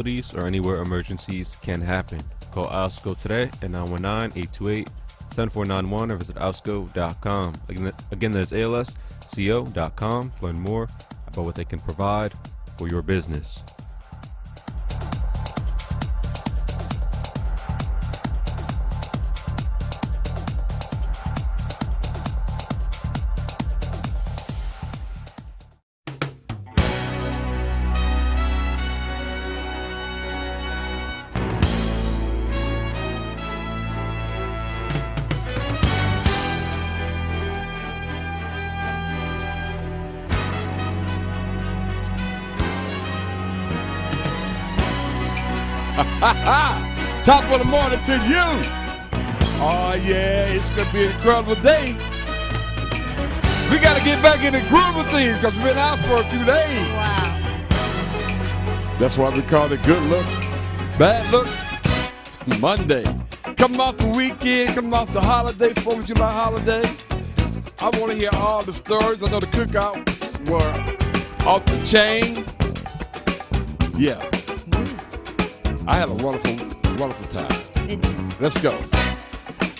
or anywhere emergencies can happen. Call Alsco today at 919-828-7491 or visit alsco.com. Again, that's alsco.com to learn more about what they can provide for your business. Top of the morning to you. Oh, yeah, it's going to be an incredible day. We got to get back in the groove of things because we've been out for a few days. Wow. That's why we call it good look, bad look, Monday. Coming off the weekend, coming off the holiday, 4th of July holiday. I want to hear all the stories. I know the cookouts were off the chain. Yeah. I had a wonderful time. Did you? Let's go.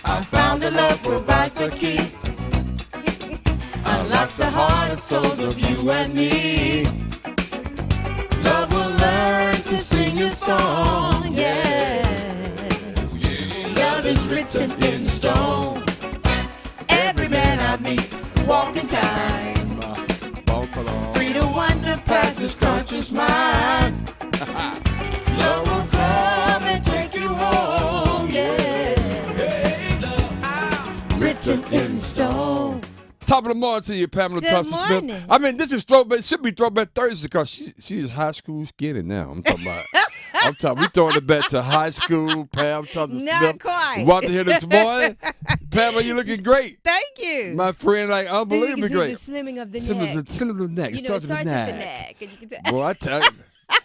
I found the love provides the key. Unlocks the heart and souls of you and me. Love will learn to sing your song, yeah. Love is written in stone. Every man I meet, walk in time. Free to wander past his conscious mind. Love will come and take you home, yeah. Written in stone. Top of the morning to you, Pamela Good Thompson morning. Smith. I mean, this is throwback. It should be throwback Thursday because she's high school skinny now. I'm talking about. We throwing it back to high school. Pam Thompson Not Smith. quite. Walked in here this morning. Pamela, you looking great. Thank you. My friend, like unbelievably The great. slimming of the Slimming neck. the neck. You know, it Starts starts with with the the neck. neck. And you can Boy, I tell you.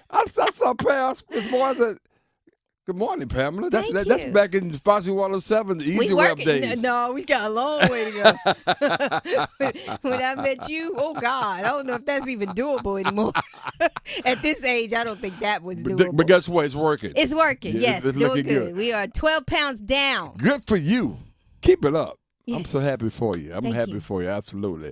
I saw Pam this morning. I said, good morning, Pamela. That's Thank that's you. back in Foxy 107, the Easy Web days. No, we got a long way to go. When I met you, oh God, I don't know if that's even doable anymore. At this age, I don't think that was doable. But guess what? It's working. It's working. Yeah, Yes, it's doing looking good. good. We are 12 pounds down. Good for you. Keep it up. Yes. I'm so happy for you. I'm Thank happy you. for you. Absolutely.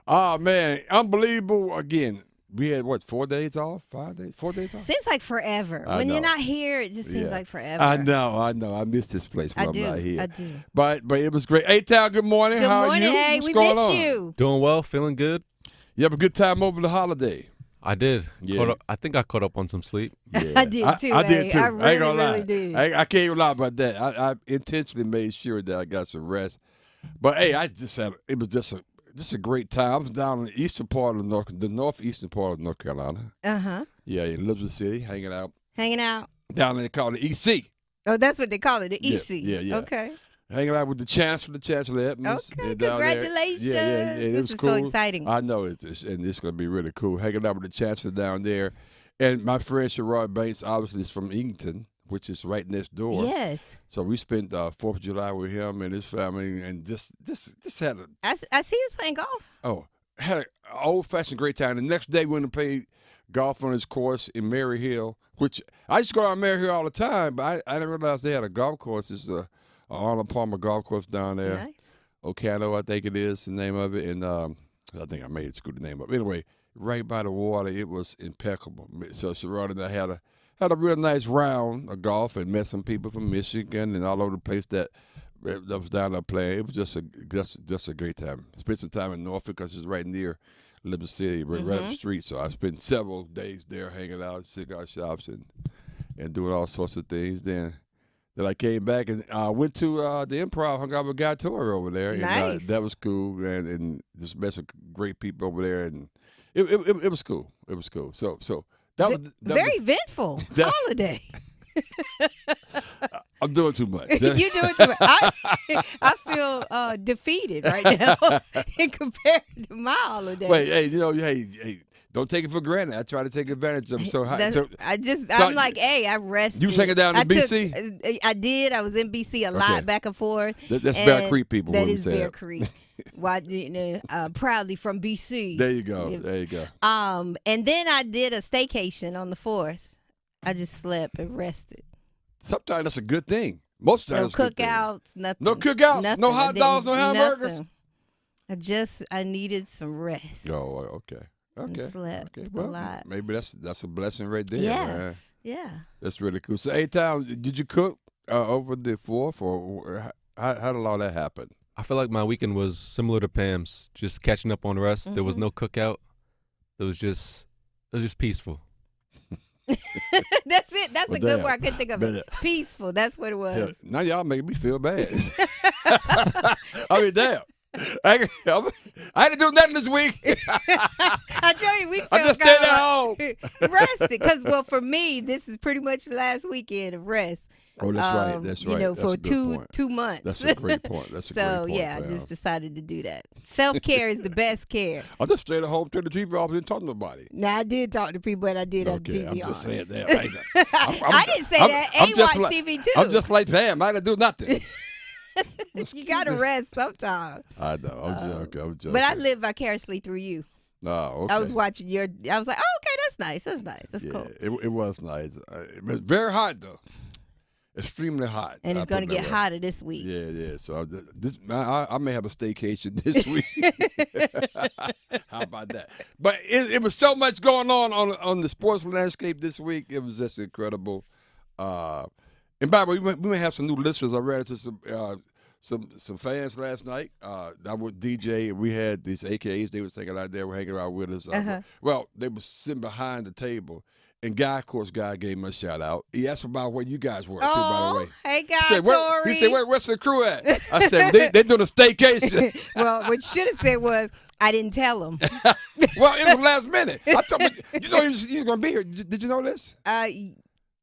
Oh, man. Unbelievable. Again, we had, 4 days off? 5 days? 4 days off? Seems like forever. I When you're know. not here, it just seems Yeah. like forever. I know. I miss this place when I I'm do. not here. I do. But it was great. A-Town, good morning. Good How morning. are you? Hey, What's we going miss on? you. Doing well, feeling good. You have a good time over the holiday. I did. Yeah. I think I caught up on some sleep. Yeah. I did too. I did too. I ain't gonna really, lie. really did. I can't even lie about that. I intentionally made sure that I got some rest. But hey, it was just a great time. I was down in the eastern part of the northeastern part of North Carolina. Uh-huh. Yeah, in Elizabeth City, hanging out. Hanging out. Down there, they call it EC. Oh, that's what they call it, the Yeah, EC. yeah. Okay. Hanging out with the Chancellor Edmonds. Okay, and down there. congratulations. Yeah, it This was is cool. so exciting. I know, and it's going to be really cool. Hanging out with the Chancellor down there. And my friend Sherrod Banks, obviously, is from Eatonton, which is right next door. Yes. So we spent 4th of July with him and his family, and just had I see you was playing golf. had an old-fashioned great time. The next day we went and played golf on his course in Mary Hill, which I used to go out Mary Hill all the time, but I didn't realize they had a golf course. It's a Arnold Palmer golf course down there. Nice. Ocano, I think it is the name of it, and I think I made it screw the name up. Anyway, right by the water, it was impeccable. So Sherrod and I had a real nice round of golf and met some people from Michigan and all over the place that was down there playing. It was just a great time. Spent some time in Norfolk because it's right near Elizabeth City, right up the street. So I spent several days there hanging out, cigar shops, and doing all sorts of things. Then I came back and went to the Improv, hung out with Guy Torrey over there. And, Nice. that was cool, and just met some great people over there, and it was cool. It was cool. So that was Very eventful holiday. I'm doing too much. You doing too much. I feel defeated right now in compared to my holiday. Wait, hey, don't take it for granted. I try to take advantage of it. So, I'm like, hey, I rested. You was hanging down in BC? I did. I was in BC a lot, back and forth. That's Bear Creek people. That when we is say Bear it. Creek. Why, proudly from BC. There you go. There you go. And then I did a staycation on the 4th. I just slept and rested. Sometimes that's a good thing. Most No times, it's a good thing. cookouts, nothing. No cookouts, Nothing. no I hot didn't- dogs, no hamburgers. nothing. I needed some rest. Oh, okay. Okay. slept Okay. a Well, lot. maybe that's a blessing right there. Yeah. Man. Yeah. That's really cool. So, A-Town, did you cook over the 4th, or how did all that happen? I feel like my weekend was similar to Pam's, just catching up on rest. There was no cookout. It was just peaceful. That's it. That's Well, a good damn. word. I couldn't think of it. But, Peaceful. That's what it was. Yeah, now y'all making me feel bad. I mean, damn. I didn't do nothing this week. I tell you, we I just stayed at home. rested. Because, well, for me, this is pretty much the last weekend of rest. Oh, that's right. That's right. You know, That's for a good point. 2 months. That's a great point. That's a great So, point. yeah, I Pam. just decided to do that. Self-care is the best care. I just stayed at home, turned the TV off, didn't talk to nobody. Now, I did talk to people, and I did have the Okay, TV I'm on. just saying that. I didn't say that. I'm A just watched like- TV, too. I'm just like Pam. I didn't do nothing. You got to rest sometime. I know. I'm joking. But I live vicariously through you. Oh, okay. I was watching I was like, oh, okay, that's nice. That's nice. That's Yeah, cool. it was nice. It was very hot, though. Extremely hot. And it's going to get way. hotter this week. Yeah. So I may have a staycation this week. How about that? But it was so much going on the sports landscape this week. It was just incredible. And by the way, we may have some new listeners. I ran into some fans last night. I was DJ, and we had these AKAs. They was hanging out there, were hanging out with us. Well, they were sitting behind the table. And Guy gave me a shout out. He asked about where you guys were, too, by the way. Hey, Guy, He said, Tori. he said, where's the crew at? I said, they doing a staycation. Well, what you should have said was, I didn't tell him. Well, it was last minute. I told him, you know, he was going to be here. Did you know this?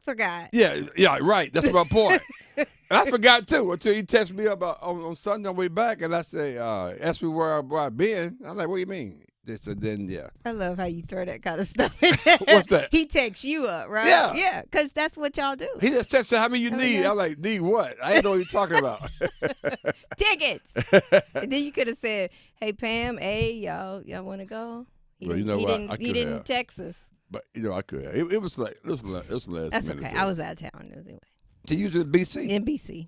Forgot. Yeah, right. That's my point. And I forgot, too, until he texted me up on Sunday on the way back, and I say, asked me where I've been. I'm like, what do you mean? So then, yeah. I love how you throw that kind of stuff in. What's that? He texts you up, right? Yeah. Yeah, because that's what y'all do. He just texted, how many you need? yes. I'm like, need what? I didn't know what you're talking about. Tickets. And then you could have said, hey, Pam, y'all want to go? He Well, you didn't, know he what? I didn't, he could didn't have. text us. But, I could have. It was last That's minute. okay. I was out of town anyway. To use it in BC? NBC.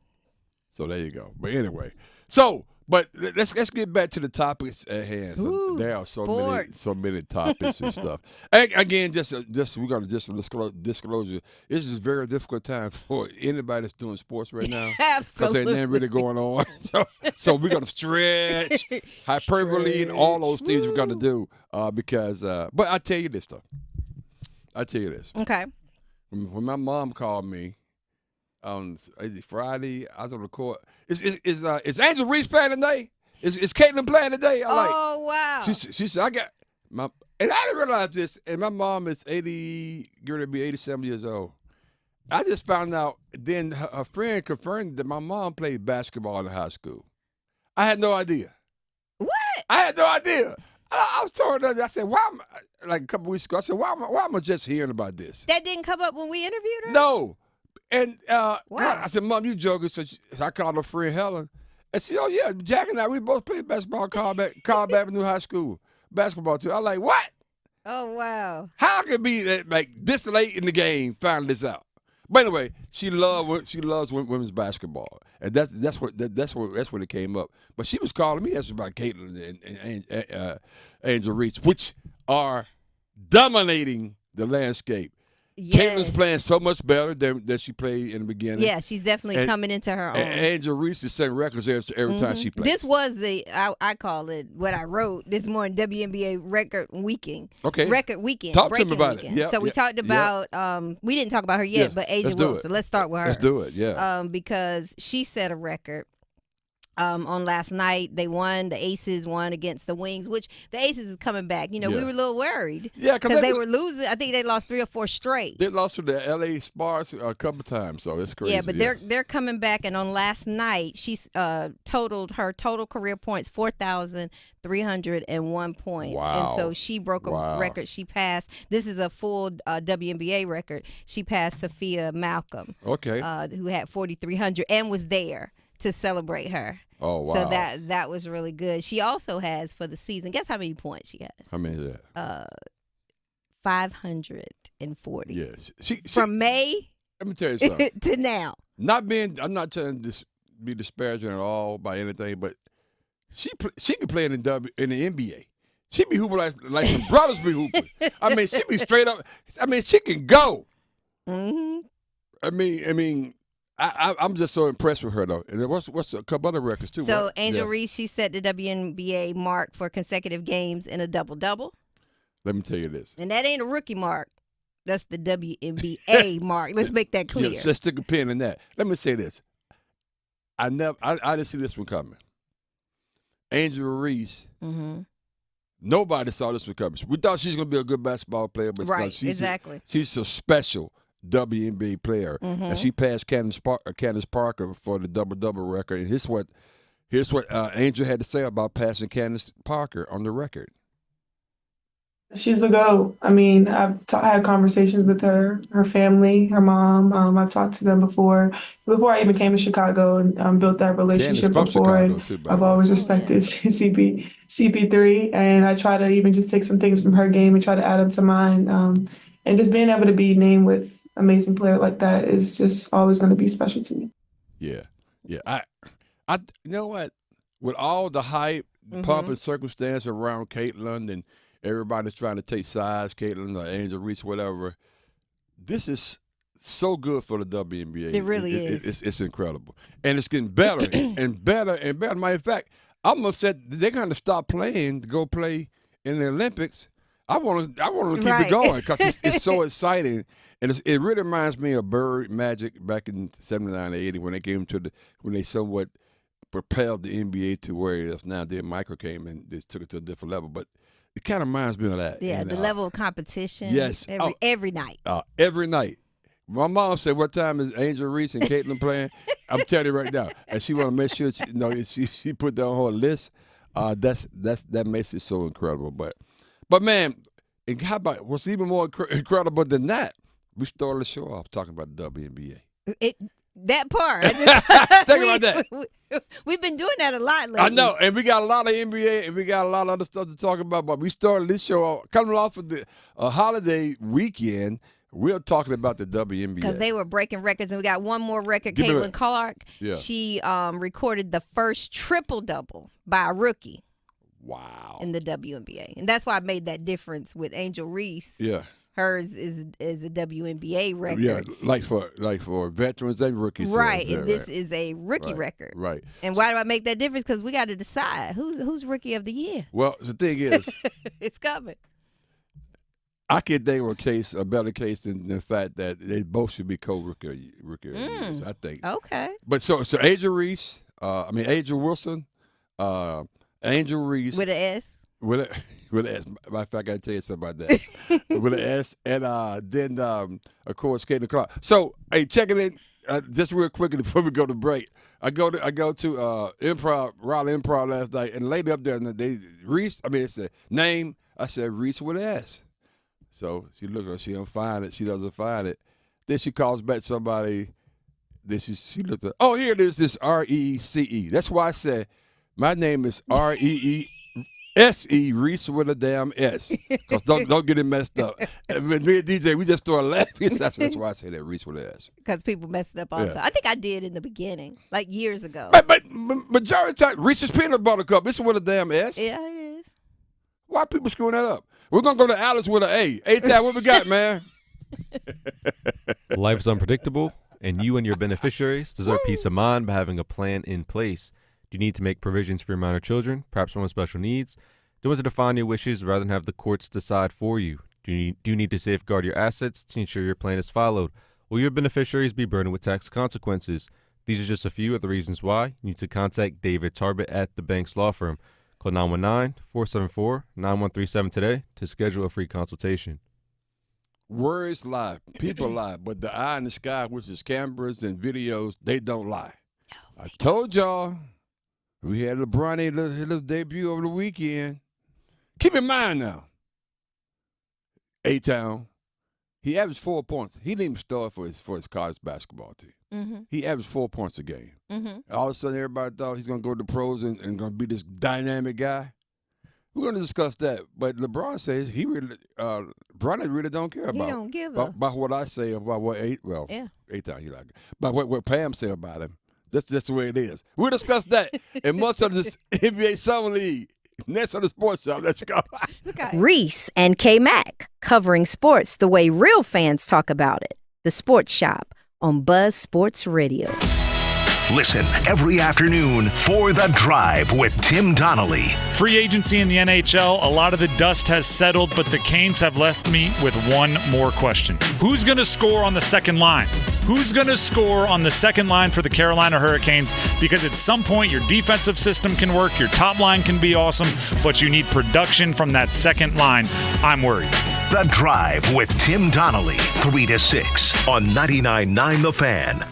So there you go. But anyway, but let's get back to the topics at hand. So Ooh, there are sports. so many topics and stuff. And again, just we're gonna just disclosure. This is a very difficult time for anybody that's doing sports right now. Absolutely. Because ain't nothing really going on. So we're gonna stretch, hyperbole, and all those things we're gonna do. Because but I tell you this though. Okay. When my mom called me on Friday, I was on the court. Is Angel Reese playing today? Is Caitlin playing today? I'm like, Oh, wow. she said, I got my, and I didn't realize this. And my mom is 80, going to be 87 years old. I just found out. Then her friend confirmed that my mom played basketball in high school. I had no idea. What? I had no idea. I was told that. I said, why am I, like a couple weeks ago, I said, why am I just hearing about this? That didn't come up when we interviewed her? No. And Wow. I said, Mom, you joking. So I called her friend Helen. And she said, oh, yeah, Jack and I, we both played basketball at Cobb Avenue High School. Basketball, too. I'm like, what? Oh, wow. How can it be that, like, this late in the game, finding this out? But anyway, she loves women's basketball, and that's where it came up. But she was calling me asking about Caitlin and Angel Reese, which are dominating the landscape. Yes. Caitlin's playing so much better than she played in the beginning. Yeah, she's definitely coming into her own. And Angel Reese is setting records every time she plays. This was I call it what I wrote this morning, WNBA record weekend. Okay. Record weekend. Talk to breaking me about weekend. it. Yeah, so we yeah, talked about we didn't talk about her yet, Yeah, but Asia let's do Wilson. it. Let's start with her. Let's do it, yeah. Because she set a record. On last night, they won. The Aces won against the Wings, which the Aces is coming back. You know, we Yeah. were a little worried. Yeah, because they were losing. I think they lost 3 or 4 straight. They lost to the L.A. Spars a couple times, so it's crazy. Yeah, but they're coming back, and on last night, she's totaled her total career points 4,301 points. Wow. And so she broke a record. She passed. This is a full WNBA record. She passed Sophia Malcolm, Okay. who had 4,300 and was there to celebrate her. Oh, wow. So that was really good. She also has for the season. Guess how many points she has? How many is that? 540. Yes. From May let me tell you something. to now. I'm not trying to be disparaging at all by anything, but she can play in the NBA. She be hooping like some brothers be hooping. I mean, she be straight up. I mean, she can go. Mm-hmm. I'm just so impressed with her though. And what's a couple other records too? So right? Angel Reese, she set the WNBA mark for consecutive games in a double-double. Let me tell you this. And that ain't a rookie mark. That's the WNBA mark. Let's make that clear. Yeah, let's stick a pin in that. Let me say this. I didn't see this one coming. Angel Reese. Mm-hmm. Nobody saw this one coming. We thought she was going to be a good basketball player, but Right, she's a special WNBA player, and she passed Candace Parker for the double-double record. And here's what Angel had to say about passing Candace Parker on the record. She's the GOAT. I mean, I've had conversations with her family, her mom. I've talked to them before I even came to Chicago and built that relationship before. And I've always respected CP3, and I try to even just take some things from her game and try to add them to mine. And just being able to be named with an amazing player like that is just always going to be special to me. Yeah. I you know what? With all the hype, pomp and circumstance around Caitlin and everybody's trying to take sides, Caitlin or Angel Reese, whatever. This is so good for the WNBA. It really is. It's incredible. And it's getting better and better and better. Matter of fact, I almost said they're going to stop playing to go play in the Olympics. I want to keep it going because it's so exciting. And it really reminds me of Bird Magic back in 79 80 when they came when they somewhat propelled the NBA to where it is now. Then Michael came and they took it to a different level. But it kind of reminds me of that. Yeah, and, the level of competition. Yes. Every night. Every night. My mom said, "What time is Angel Reese and Caitlin playing?" I'm telling you right now, and she want to make sure she put that on her list. That makes it so incredible. But man, and how about what's even more incredible than that? We started the show off talking about the WNBA. That part. Think about that. We've been doing that a lot lately. I know, and we got a lot of NBA, and we got a lot of other stuff to talk about. But we started this show coming off of the holiday weekend. We're talking about the WNBA because they were breaking records, and we got one more record. Caitlin Clark. Yeah. She recorded the first triple-double by a rookie. Wow. In the WNBA, and that's why I made that difference with Angel Reese. Yeah. Hers is a WNBA record. Yeah, like for veterans and rookies. Right, and this is a rookie record. Right. And why do I make that difference? Because we got to decide who's rookie of the year. Well, the thing is, it's coming. I can think of a better case than the fact that they both should be co-rookie of the year. I think. Okay. But so Angel Reese, Angel Wilson, Angel Reese with an S. With an S. Matter of fact, I got to tell you something about that. With an S. And then, of course, Caitlin Clark. So, hey, check it in just real quickly before we go to break. I go to Raleigh Improv last night, and the lady up there, it said name. I said Reese with an S. So she looked at her, she don't find it. She doesn't find it. Then she calls back somebody. Then she looked at, oh, here it is, this R-E-E-C-E. That's why I said my name is R-E-E-S-E, Reese with a damn S. Because don't get it messed up. And me and DJ, we just started laughing. That's why I say that, Reese with an S. Because people messed it up all the time. I think I did in the beginning, like years ago. But majority of the time, Reese's Peanut Butter Cup, this is with a damn S. Yeah, it is. Why are people screwing that up? We're going to go to Alice with an A. A-Tab, what we got, man? Life is unpredictable, and you and your beneficiaries deserve peace of mind by having a plan in place. Do you need to make provisions for your minor children, perhaps one with special needs? Do you want to define your wishes rather than have the courts decide for you? Do you need to safeguard your assets to ensure your plan is followed? Will your beneficiaries be burdened with tax consequences? These are just a few of the reasons why you need to contact David Tarbett at the Banks Law Firm. Call 919-474-9137 today to schedule a free consultation. Words lie, people lie, but the eye in the sky, which is cameras and videos, they don't lie. I told y'all we had LeBron his little debut over the weekend. Keep in mind now, A-Town, he averaged 4 points. He didn't even start for his college basketball team. Mm-hmm. He averaged 4 points a game. Mm-hmm. All of a sudden, everybody thought he's going to go to the pros and going to be this dynamic guy. We're going to discuss that. But LeBron says Bronny really don't care He about don't give about what I say about what eight times he like it. But what Pam said about him. That's just the way it is. We'll discuss that and much of this NBA Summer League. Next on the Sports Shop. Let's go. Reese and Kmac, covering sports the way real fans talk about it. The Sports Shop on Buzz Sports Radio. Listen every afternoon for The Drive with Tim Donnelly. Free agency in the NHL, a lot of the dust has settled, but the Canes have left me with one more question. Who's going to score on the second line? Who's going to score on the second line for the Carolina Hurricanes? Because at some point, your defensive system can work, your top line can be awesome, but you need production from that second line. I'm worried. The Drive with Tim Donnelly, 3 to 6 on 99.9 The Fan.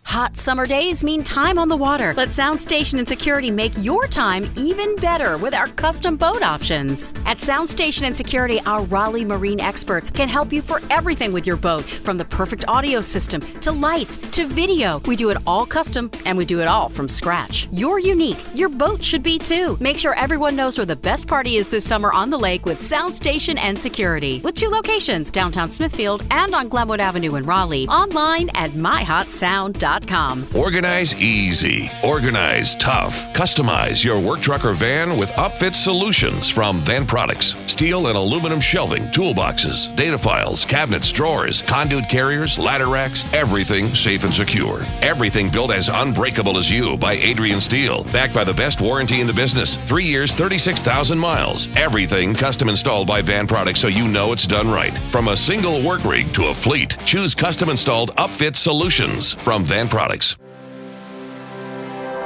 Hot summer days mean time on the water. Let Sound Station and Security make your time even better with our custom boat options. At Sound Station and Security, our Raleigh marine experts can help you for everything with your boat, from the perfect audio system to lights to video. We do it all custom and we do it all from scratch. You're unique. Your boat should be too. Make sure everyone knows where the best party is this summer on the lake with Sound Station and Security. With 2 locations, downtown Smithfield and on Glenwood Avenue in Raleigh. Online at myhotsound.com. Organize easy. Organize tough. Customize your work truck or van with upfit solutions from Van Products. Steel and aluminum shelving, toolboxes, data files, cabinets, drawers, conduit carriers, ladder racks, everything safe and secure. Everything built as unbreakable as you by Adrian Steel. Backed by the best warranty in the business. 3 years, 36,000 miles. Everything custom installed by Van Products so you know it's done right. From a single work rig to a fleet, choose custom installed upfit solutions from Van Products.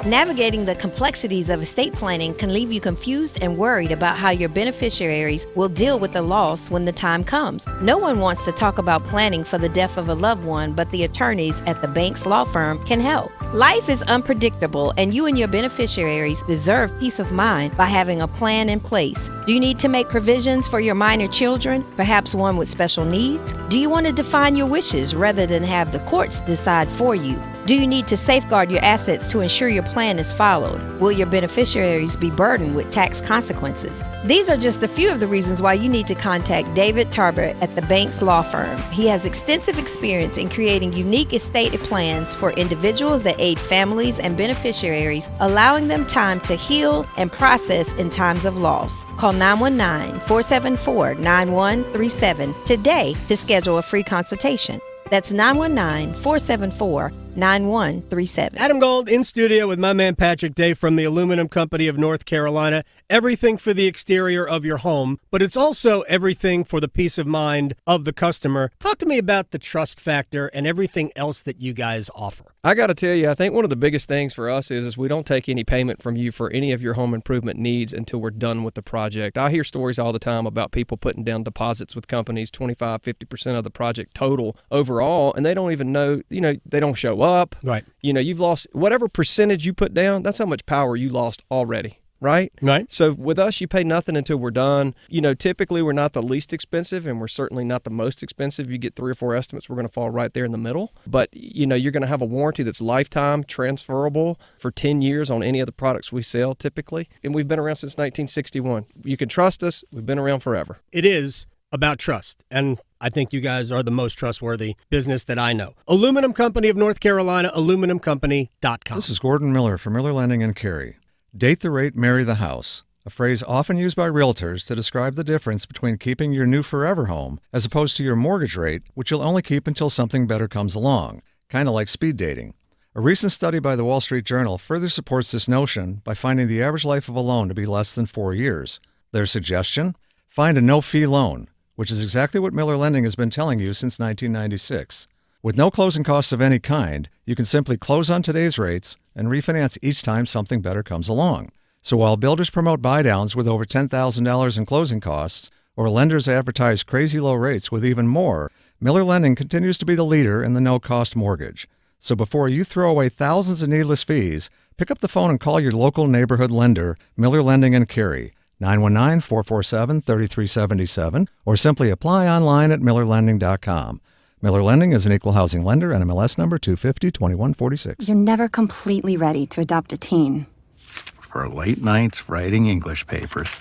Navigating the complexities of estate planning can leave you confused and worried about how your beneficiaries will deal with the loss when the time comes. No one wants to talk about planning for the death of a loved one, but the attorneys at the Banks Law Firm can help. Life is unpredictable, and you and your beneficiaries deserve peace of mind by having a plan in place. Do you need to make provisions for your minor children, perhaps one with special needs? Do you want to define your wishes rather than have the courts decide for you? Do you need to safeguard your assets to ensure your plan is followed? Will your beneficiaries be burdened with tax consequences? These are just a few of the reasons why you need to contact David Tarbert at the Banks Law Firm. He has extensive experience in creating unique estate plans for individuals that aid families and beneficiaries, allowing them time to heal and process in times of loss. Call 919-474-9137 today to schedule a free consultation. That's 919-474-9137. Adam Gold in studio with my man Patrick Day from the Aluminum Company of North Carolina. Everything for the exterior of your home, but it's also everything for the peace of mind of the customer. Talk to me about the trust factor and everything else that you guys offer. I got to tell you, I think one of the biggest things for us is we don't take any payment from you for any of your home improvement needs until we're done with the project. I hear stories all the time about people putting down deposits with companies, 25, 50% of the project total overall, and they don't even know, they don't show up. Right. You've lost whatever percentage you put down, that's how much power you lost already. Right? So with us, you pay nothing until we're done. Typically we're not the least expensive, and we're certainly not the most expensive. You get 3 or 4 estimates, we're going to fall right there in the middle. But, you're going to have a warranty that's lifetime, transferable for 10 years on any of the products we sell typically. And we've been around since 1961. You can trust us. We've been around forever. It is about trust, and I think you guys are the most trustworthy business that I know. Aluminum Company of North Carolina, aluminumcompany.com. This is Gordon Miller from Miller Lending in Cary. Date the rate, marry the house, a phrase often used by realtors to describe the difference between keeping your new forever home as opposed to your mortgage rate, which you'll only keep until something better comes along, kind of like speed dating. A recent study by the Wall Street Journal further supports this notion by finding the average life of a loan to be less than 4 years. Their suggestion? Find a no-fee loan, which is exactly what Miller Lending has been telling you since 1996. With no closing costs of any kind, you can simply close on today's rates and refinance each time something better comes along. So while builders promote buy-downs with over $10,000 in closing costs, or lenders advertise crazy low rates with even more, Miller Lending continues to be the leader in the no-cost mortgage. So before you throw away thousands of needless fees, pick up the phone and call your local neighborhood lender, Miller Lending in Cary, 919-447-3377, or simply apply online at millerlending.com. Miller Lending is an equal housing lender, NMLS number 250-2146. You're never completely ready to adopt a teen. For late nights writing English papers.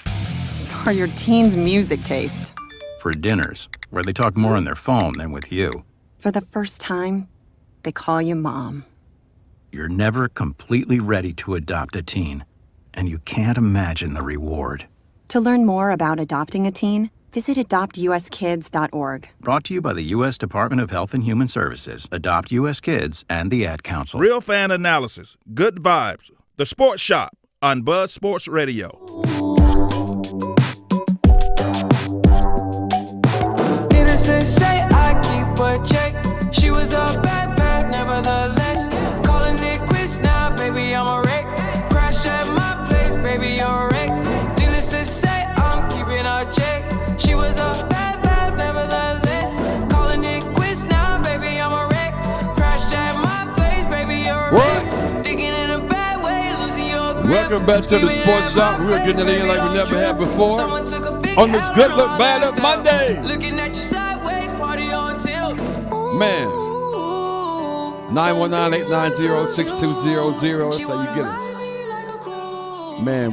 or your teen's music taste. For dinners, where they talk more on their phone than with you. For the first time, they call you mom. You're never completely ready to adopt a teen, and you can't imagine the reward. To learn more about adopting a teen, visit adoptuskids.org. Brought to you by the U.S. Department of Health and Human Services, Adopt U.S. Kids, and the Ad Council. Real fan analysis, good vibes. The Sports Shop on Buzz Sports Radio. Needless to say, I keep a check. She was a bad, bad, nevertheless. Calling it quits now, baby, I'm a wreck. Crash at my place, baby, you're a wreck. Needless to say, I'm keeping a check. She was a bad, bad, nevertheless. Calling it quits now, baby, I'm a wreck. Crash at my place, baby, you're a wreck. Thinking in a bad way, losing your grip. Welcome back to the Sports Shop. We're getting it in like we never had before. On this Good Look, Bad Look Monday. Looking at you sideways, party on tilt. Man. 919-890-6200. That's how you get it. Man,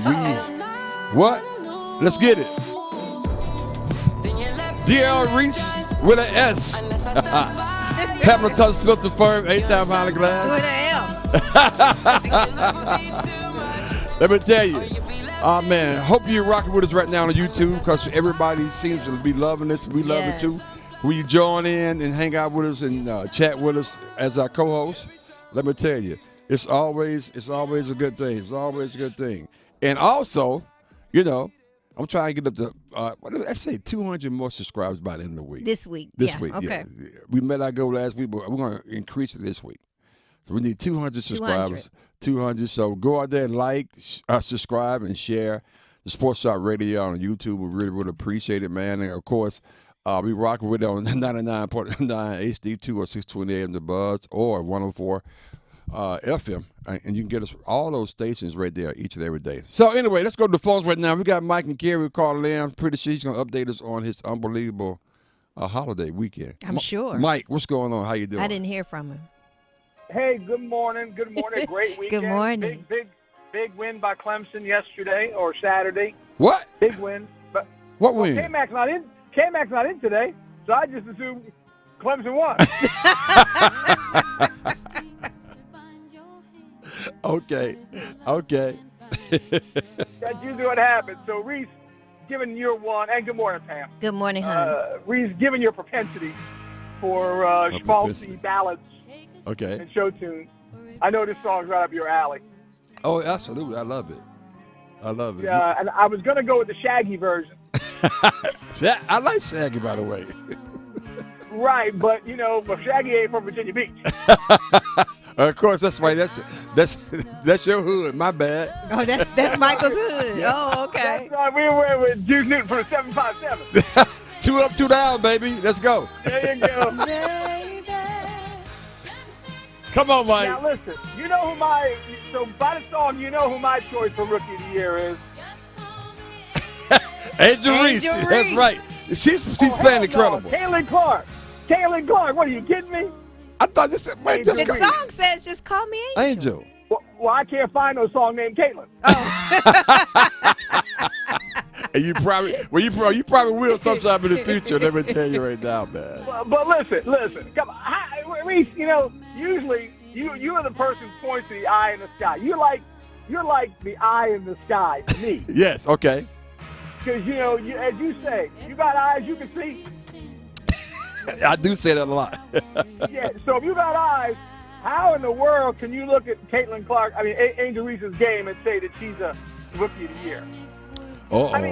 what? Let's get it. DL Reese with an S. Pepper Touch Filter Firm, 8-time Holly Glass. With an L. Let me tell you. Man, hope you're rocking with us right now on YouTube because everybody seems to be loving this. We love it too. Will you join in and hang out with us and chat with us as our co-host? Let me tell you, it's always a good thing. It's always a good thing. And also, you know, I'm trying to get up to, let's say 200 more subscribers by the end of the week. This week. This week, okay. yeah. We met our goal last week, but we're going to increase it this week. So we need 200 subscribers. 200. So go out there and like, subscribe, and share the Sports Shop Radio on YouTube. We really would appreciate it, man. And, of course, we rocking with it on 99.9 HD2 or 620 AM The Buzz or 104 FM. And you can get us all those stations right there each and every day. So, anyway, let's go to the phones right now. We got Mike and Kerry calling in. I'm pretty sure he's going to update us on his unbelievable holiday weekend. I'm sure. Mike, what's going on? How you doing? I didn't hear from him. Hey, good morning. Good morning. Great weekend. Good morning. Big win by Clemson yesterday or Saturday. What? Big win. But what win? Kmac's not in. Kmac's not in today, so I just assumed Clemson won. Okay. That's usually what happens. So Reese, given your one, and good morning, Pam. Good morning, hon. Reese, given your propensity for schmaltzy ballads. Okay. And show tunes. I know this song's right up your alley. Oh, absolutely. I love it. Yeah, and I was going to go with the Shaggy version. I like Shaggy, by the way. Right, but, but Shaggy ain't from Virginia Beach. Of course, that's right. That's your hood. My bad. Oh, that's Michael's hood. Yeah. Oh, okay. That's right. We were with Juice Newton for the 757. 2 up, 2 down, baby. Let's go. There you go. Come on, Mike. Now, listen, so by the song, who my choice for Rookie of the Year is? Angel Reese. That's right. She's playing incredible. No. Caitlin Clark. What, are you kidding me? I thought this. Wait, the song says just call me Angel. Well, I can't find no song named Caitlin. And you probably will sometime in the future. Let me tell you right now, man. But listen. Come on, Reese. Usually you are the person who points to the eye in the sky. You're like the eye in the sky to me. Yes. Okay. Because as you say, you got eyes you can see. I do say that a lot. Yeah. So if you got eyes, how in the world can you look at Angel Reese's game and say that she's a Rookie of the Year? What?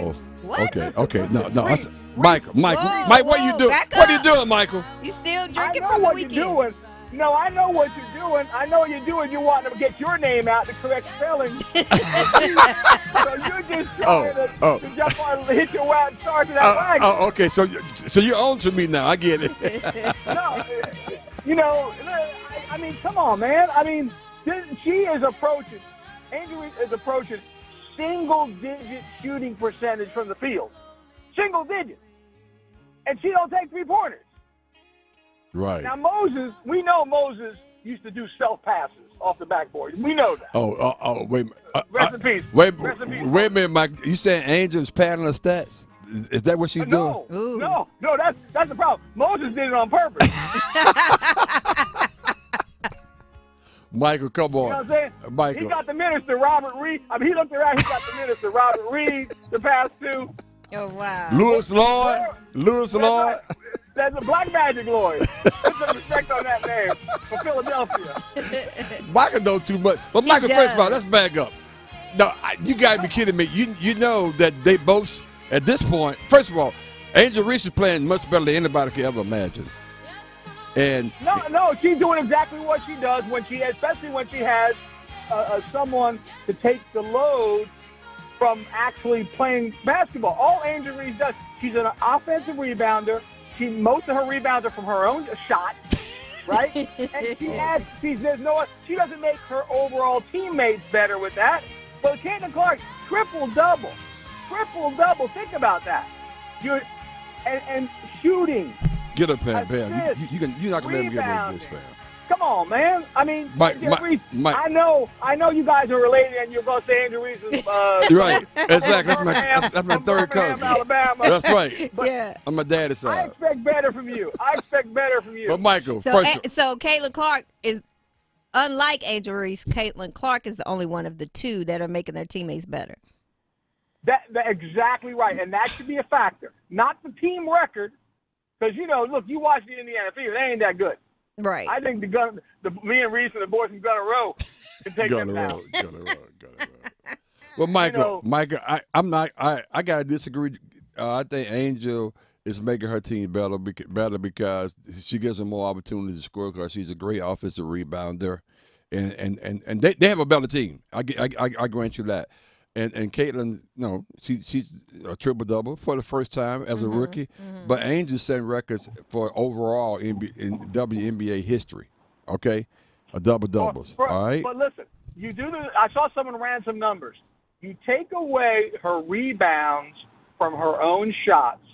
Okay. No. Mike, what are you doing? What are you doing, Michael? You still drinking from the what weekend? You're doing. No, I know what you're doing. You want to get your name out, the correct spelling. So you're just trying to jump on and hit your wild start to that wagon. Oh, okay. So you're on to me now. I get it. No, come on, man. Angel Reese is approaching single-digit shooting percentage from the field. Single digit. And she don't take 3-pointers. Right. Now, we know Moses used to do self passes off the backboard. We know that. Wait. Rest in peace. Wait Rest in peace. a minute, Mike. You saying Angel's padding her stats? Is that what she's doing? No, that's the problem. Moses did it on purpose. Michael, come on. You know what I'm saying? Michael. He got the minister, Robert Reed. I mean, he looked around, he got the minister, Robert Reed, to pass to. Oh, wow. Lewis Lloyd. That's a Black Magic Lloyd. Put some respect on that name from Philadelphia. Michael know too much. But Michael, first of all, let's back up. No, you got to be kidding me. You know that they both, at this point, first of all, Angel Reese is playing much better than anybody could ever imagine. And No, she's doing exactly what she does especially when she has someone to take the load from actually playing basketball. All Angel Reese does, she's an offensive rebounder. Most of her rebounds are from her own shot, right? And she doesn't make her overall teammates better with that. But Caitlin Clark, triple-double. Think about that. And shooting. Get up, Pam. You're not going to let me get away with this, Pam. Come on, man. I mean, Mike, Reese, I know you guys are related, and you're going to say Angel Reese is you're right. Exactly. That's my third cousin. Alabama. That's right. Yeah. On my daddy's side. I expect better from you. But Michael, so Caitlin Clark is, unlike Angel Reese, Caitlin Clark is the only one of the two that are making their teammates better. That's exactly right, and that should be a factor, not the team record. Because, look, you watch the Indiana Fever, they ain't that good. Right. I think me and Reese and the boys from Gunner Row can take them down. Gunner Row. Well, Michael, I got to disagree. I think Angel is making her team better because she gives them more opportunities to score because she's a great offensive rebounder. And they have a better team. I grant you that. And Caitlin, she's a triple-double for the first time as a rookie. Mm-hmm. But Angel set records for overall in WNBA history, okay? A double-doubles, all right? But listen, you do I saw someone ran some numbers. You take away her rebounds from her own shots.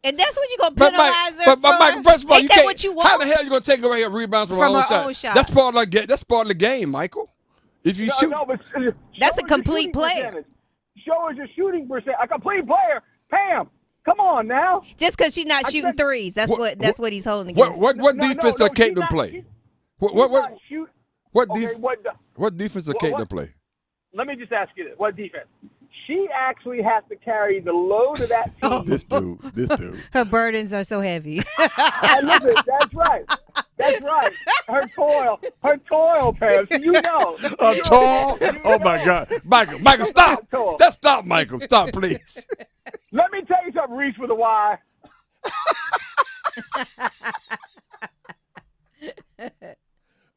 And that's what you're going to penalize her for? But Michael, first of all, Ain't that what you want? How the hell are you going to take away her rebounds from her own shot? That's part of the game, Michael. If you shoot, that's a complete player. Show us your shooting percent. A complete player. Pam, come on now. Just because she's not shooting threes, that's what he's holding against. What defense does Caitlin play? What defense does Caitlin play? Let me just ask you this: what defense? She actually has to carry the load of that team. This dude. Her burdens are so heavy. Listen, that's right. Her toil, Pam. Her toil? Oh, my God. Michael, stop. Stop, Michael. Stop, please. Let me tell you something, Reese with a Y.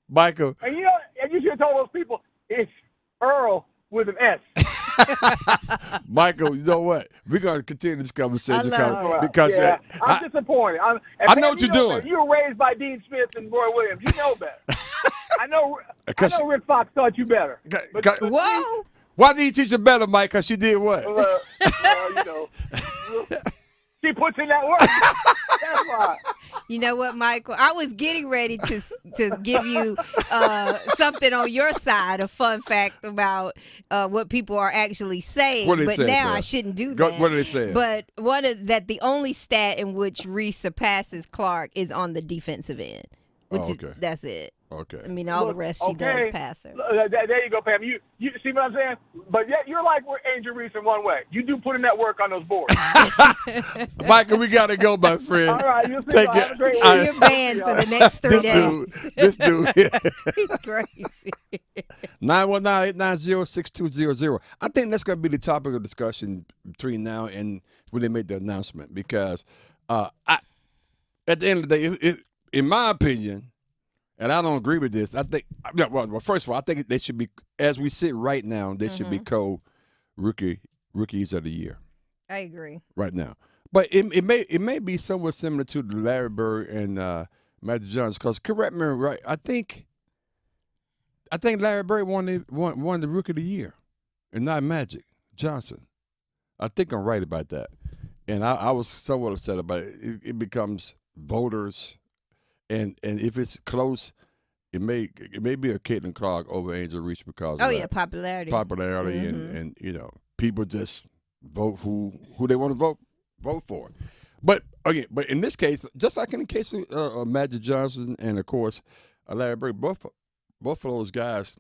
Michael. And you should have told those people it's Earl with an S. Michael, you know what? We're going to continue this conversation because I'm disappointed. I know what you're doing. Better. You were raised by Dean Smith and Roy Williams. You know better. I know Rick Fox taught you better. Whoa. Why did he teach her better, Mike? Because she did what? She puts in that work. That's why. You know what, Michael? I was getting ready to give you something on your side, a fun fact about what people are actually saying. What but say, now bro? I shouldn't do that. What are they saying? But the only stat in which Reese surpasses Clark is on the defensive end. That's it. Okay. I mean, all the rest she does pass her. There you go, Pam. You see what I'm saying? But yet you're like Angel Reese in one way. You do put in that work on those boards. Michael, we got to go, my friend. All right. You'll see. Have a great week. You're banned for the next 3 days. This dude. He's crazy. 919-890-6200. I think that's going to be the topic of discussion between now and when they make the announcement because at the end of the day, in my opinion, and I don't agree with this. I think, well, first of all, I think they should be, as we sit right now, they should be called rookies of the year. I agree. Right now, but it may be somewhat similar to the Larry Bird and Magic Johnson. Because correct me, right? I think Larry Bird won the Rookie of the Year, and not Magic Johnson. I think I'm right about that, and I was somewhat upset about it. It becomes voters. And if it's close, it may be a Caitlin Clark over Angel Reese because Oh of yeah, that popularity. popularity, and you know, people just vote who they want to vote for. But again, in this case, just like in the case of Magic Johnson and of course Larry Bird, both of those guys,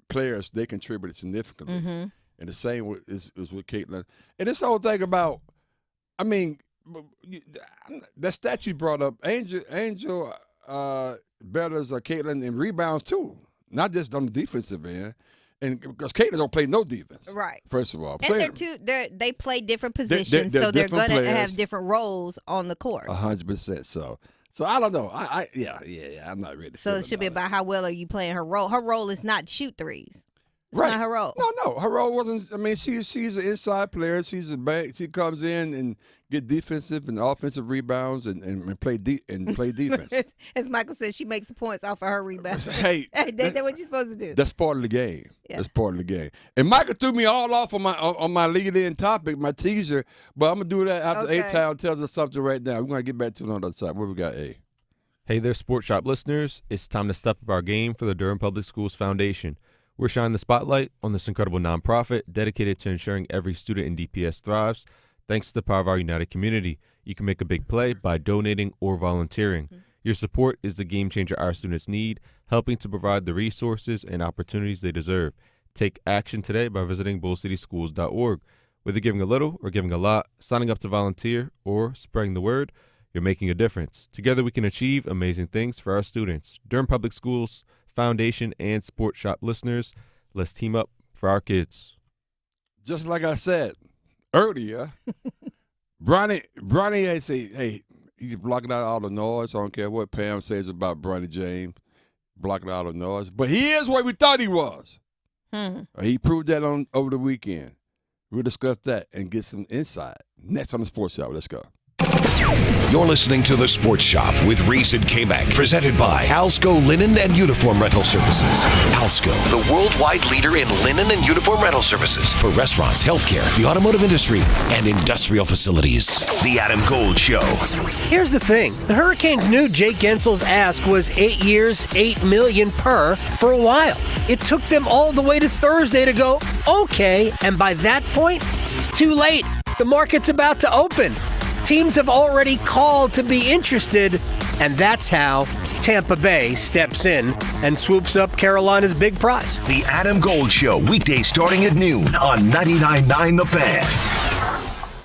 players, they contributed significantly. Mm-hmm. And the same is with Caitlin. And this whole thing about, I mean, that stat you brought up, Angel betters Caitlin in rebounds too, not just on the defensive end. And because Caitlin don't play no defense, right? First of all, and they play different positions, so they're going to have different roles on the court. 100%. So I don't know. Yeah. I'm not ready. So it should be about how well are you playing her role. Her role is not shoot threes. It's right. not her role. No. Her role wasn't. I mean, she's an inside player. She's a bank. She comes in and get defensive and offensive rebounds and play defense. As Michael said, she makes the points off of her rebounds. Hey, that's what you're supposed to do. That's part of the game. Yeah. That's part of the game. And Michael threw me all off on my lead-in topic, my teaser. But I'm gonna do that after A-Town tells us something right now. We're gonna get back to it on the other side. What we got, A? Hey there, Sports Shop listeners. It's time to step up our game for the Durham Public Schools Foundation. We're shining the spotlight on this incredible nonprofit dedicated to ensuring every student in DPS thrives. Thanks to the power of our united community, you can make a big play by donating or volunteering. Your support is the game changer our students need, helping to provide the resources and opportunities they deserve. Take action today by visiting bullcityschools.org. Whether giving a little or giving a lot, signing up to volunteer, or spreading the word, you're making a difference. Together we can achieve amazing things for our students. Durham Public Schools Foundation and Sports Shop listeners, let's team up for our kids. Just like I said earlier, Bronny, I say, hey, he's blocking out all the noise. I don't care what Pam says about Bronny James, blocking out all the noise. But he is what we thought he was. He proved that over the weekend. We'll discuss that and get some insight. Next on the Sports Shop. Let's go. You're listening to The Sports Shop with Reese and Kmac, presented by Alsco Linen and Uniform Rental Services. Alsco, the worldwide leader in linen and uniform rental services for restaurants, healthcare, the automotive industry, and industrial facilities. The Adam Gold Show. Here's the thing. The Hurricanes knew Jake Gensel's ask was 8 years, $8 million per for a while. It took them all the way to Thursday to go, okay, and by that point, it's too late. The market's about to open. Teams have already called to be interested, and that's how Tampa Bay steps in and swoops up Carolina's big prize. The Adam Gold Show, weekdays starting at noon on 99.9 The Fan.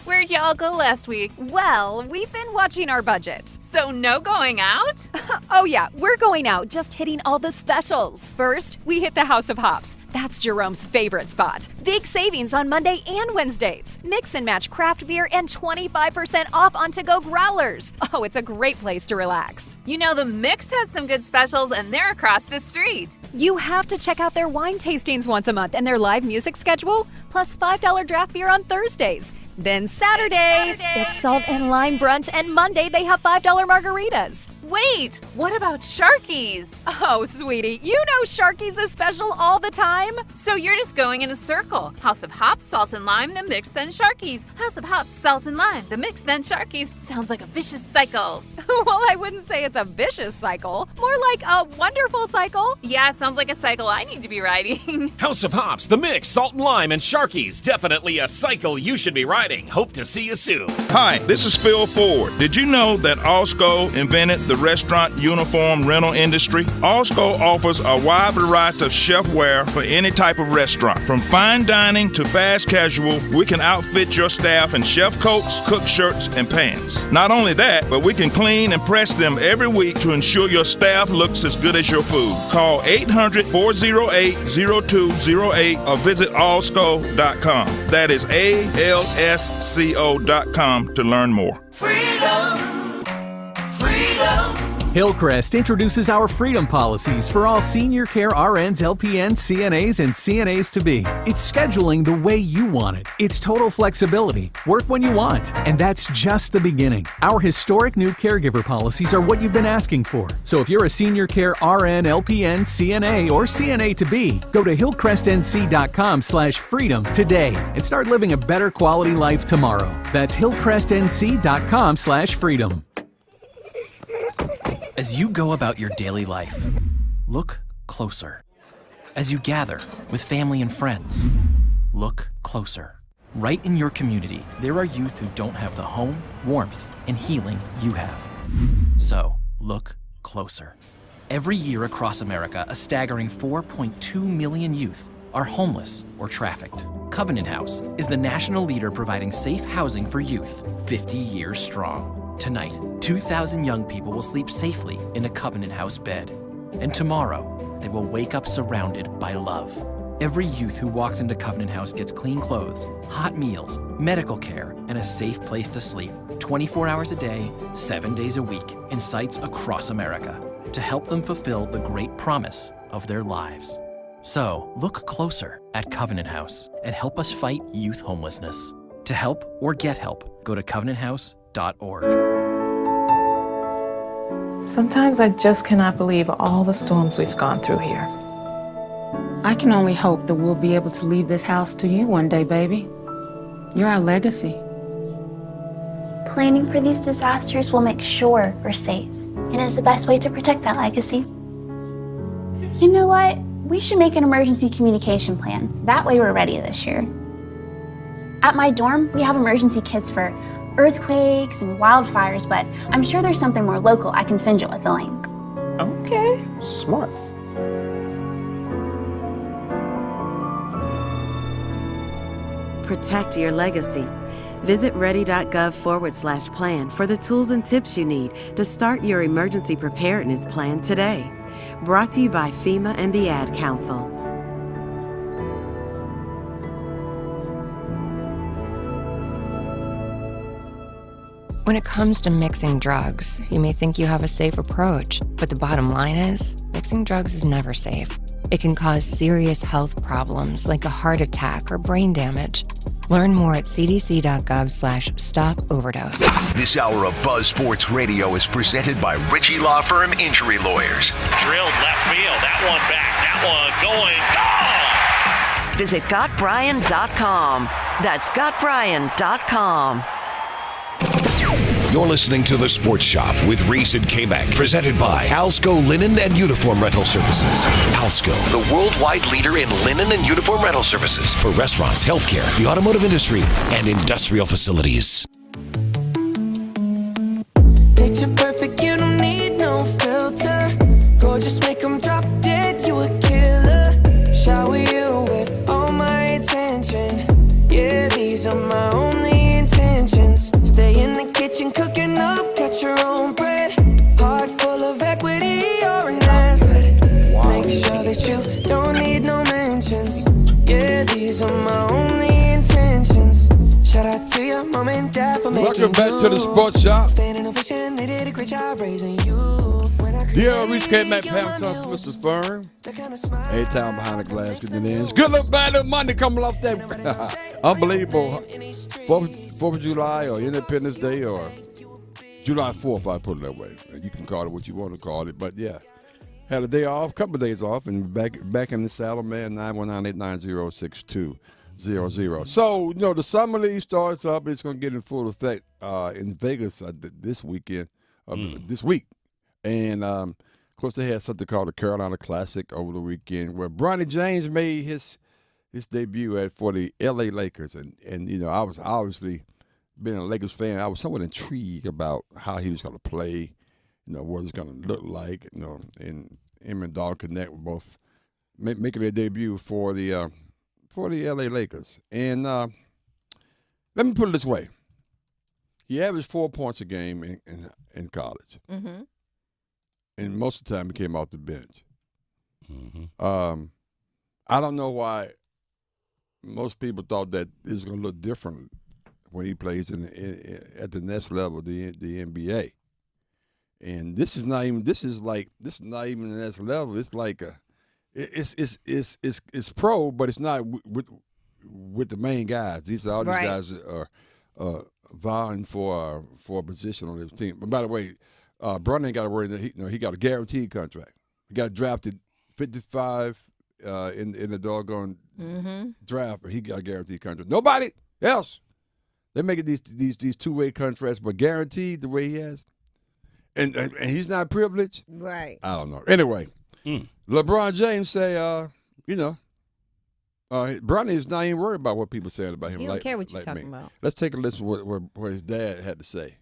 Where'd y'all go last week? Well, we've been watching our budget. So no going out? Oh yeah, we're going out, just hitting all the specials. First, we hit the House of Hops. That's Jerome's favorite spot. Big savings on Monday and Wednesdays. Mix and match craft beer and 25% off on to-go growlers. Oh, it's a great place to relax. You know, the Mix has some good specials and they're across the street. You have to check out their wine tastings once a month and their live music schedule, plus $5 draft beer on Thursdays. Then Saturday, it's salt and lime brunch, and Monday they have $5 margaritas. Wait, what about Sharky's? Oh, sweetie, you know Sharky's is special all the time. So you're just going in a circle. House of Hops, Salt and Lime, the Mix, then Sharky's. House of Hops, Salt and Lime, the Mix, then Sharky's. Sounds like a vicious cycle. Well, I wouldn't say it's a vicious cycle. More like a wonderful cycle. Yeah, sounds like a cycle I need to be riding. House of Hops, the Mix, Salt and Lime, and Sharky's. Definitely a cycle you should be riding. Hope to see you soon. Hi, this is Phil Ford. Did you know that Alsco invented the restaurant uniform rental industry? Alsco offers a wide variety of chefware for any type of restaurant. From fine dining to fast casual, we can outfit your staff in chef coats, cook shirts, and pants. Not only that, but we can clean and press them every week to ensure your staff looks as good as your food. Call 800-408-0208 or visit alsco.com. That is ALSCO.com to learn more. Freedom. Hillcrest introduces our freedom policies for all senior care RNs, LPNs, CNAs, and CNAs to be. It's scheduling the way you want it. It's total flexibility. Work when you want. And that's just the beginning. Our historic new caregiver policies are what you've been asking for. So if you're a senior care RN, LPN, CNA, or CNA to be, go to hillcrestnc.com/freedom today and start living a better quality life tomorrow. That's hillcrestnc.com/freedom. As you go about your daily life, look closer. As you gather with family and friends, look closer. Right in your community, there are youth who don't have the home, warmth, and healing you have. So, look closer. Every year across America, a staggering 4.2 million youth are homeless or trafficked. Covenant House is the national leader providing safe housing for youth, 50 years strong. Tonight, 2,000 young people will sleep safely in a Covenant House bed. And tomorrow, they will wake up surrounded by love. Every youth who walks into Covenant House gets clean clothes, hot meals, medical care, and a safe place to sleep 24 hours a day, 7 days a week in sites across America to help them fulfill the great promise of their lives. So, look closer at Covenant House and help us fight youth homelessness. To help or get help, go to covenanthouse.org. Sometimes I just cannot believe all the storms we've gone through here. I can only hope that we'll be able to leave this house to you one day, baby. You're our legacy. Planning for these disasters will make sure we're safe, and is the best way to protect that legacy. You know what? We should make an emergency communication plan. That way we're ready this year. At my dorm, we have emergency kits for earthquakes and wildfires, but I'm sure there's something more local I can send you with a link. Okay. Smart. Protect your legacy. Visit ready.gov/plan for the tools and tips you need to start your emergency preparedness plan today. Brought to you by FEMA and the Ad Council. When it comes to mixing drugs, you may think you have a safe approach, but the bottom line is, mixing drugs is never safe. It can cause serious health problems like a heart attack or brain damage. Learn more at cdc.gov/stop-overdose. This hour of Buzz Sports Radio is presented by Ritchie Law Firm Injury Lawyers. Drilled left field. That one back. That one going. Gone! Visit GotBryan.com. That's GotBryan.com. You're listening to The Sports Shop with Reese and Kmac, presented by Alsco Linen and Uniform Rental Services. Alsco, the worldwide leader in linen and uniform rental services for restaurants, healthcare, the automotive industry, and industrial facilities. Picture perfect, you don't need no filter. Gorgeous, make them drop dead, you a killer. Shower you with all my attention. Yeah, these are my only intentions. Stay in the kitchen cooking up, cut your own bread. Heart full of equity, you're an asset. Make sure that you don't need no mentions. Yeah, these are my only intentions. Shout out to your mom and dad for making Welcome back to the Sports Shop. Staying in ovation, they did a great job raising you. Dear Reese, Kmac, Pam, Mr. Spurn. A-Town behind the glass, getting in. It's good look, bad look, Monday coming off that unbelievable 4th of July or Independence Day or July 4th, I put it that way. You can call it what you want to call it, but yeah. Had a day off, couple of days off, and back in the saddle, man, 919-890-6200. So, you know, the Summer League starts up. It's going to get in full effect in Vegas this weekend, this week. And, of course, they had something called the Carolina Classic over the weekend where Bronny James made his debut for the L.A. Lakers. And you know, I was obviously, being a Lakers fan, I was somewhat intrigued about how he was going to play, you know, what it's going to look like, you know, and him and Dog Connect were both making their debut for the L.A. Lakers. And let me put it this way. He averaged 4 points a game in college. Mm-hmm. And most of the time he came off the bench. Mm-hmm. I don't know why most people thought that it was going to look different when he plays at the next level, the NBA. And this is not even the next level. It's like it's pro, but it's not with the main guys. These guys are vying for a position on this team. But by the way, Bronny ain't got to worry that he got a guaranteed contract. He got drafted 55 in the doggone draft, but he got a guaranteed contract. Nobody else. They making these two-way contracts, but guaranteed the way he has, and he's not privileged. Right. I don't know. Anyway, LeBron James say, Bronny is not even worried about what people saying about him. He don't care what you're talking about. Let's take a listen to what his dad had to say.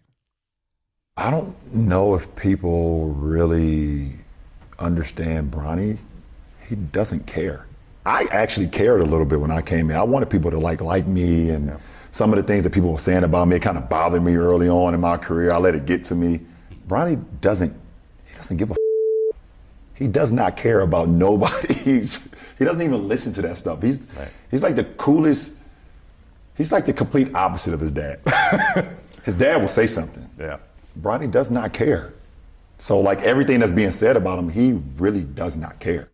I don't know if people really understand Bronny. He doesn't care. I actually cared a little bit when I came in. I wanted people to like me, and some of the things that people were saying about me, it kind of bothered me early on in my career. I let it get to me. Bronny doesn't give a He does not care about nobody. He doesn't even listen to that stuff. He's like the coolest, he's like the complete opposite of his dad. His dad will say something. Yeah. Bronny does not care. So like everything that's being said about him, he really does not care.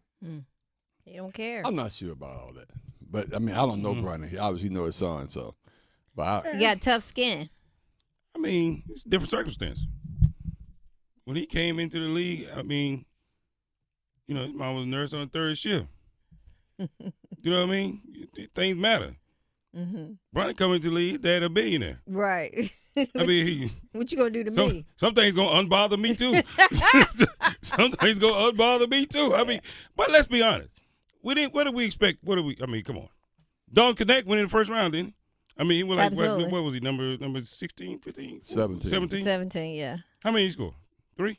He don't care. I'm not sure about all that. But I mean, I don't know Bronny. He obviously know his son, so. But he got tough skin. I mean, it's a different circumstance. When he came into the league, I mean, his mom was a nurse on the third shift. You know what I mean? Things matter. Bronny coming to the league, dad a billionaire. Right. I mean, what you gonna do to me? Some things gonna unbother me too. Some things gonna unbother me too. I mean, but let's be honest. What did we expect? I mean, come on. Don Kmac went in the first round, didn't he? I mean, he was like, what was he, number 16, 15? 17. 17, yeah. How many he scored? 3?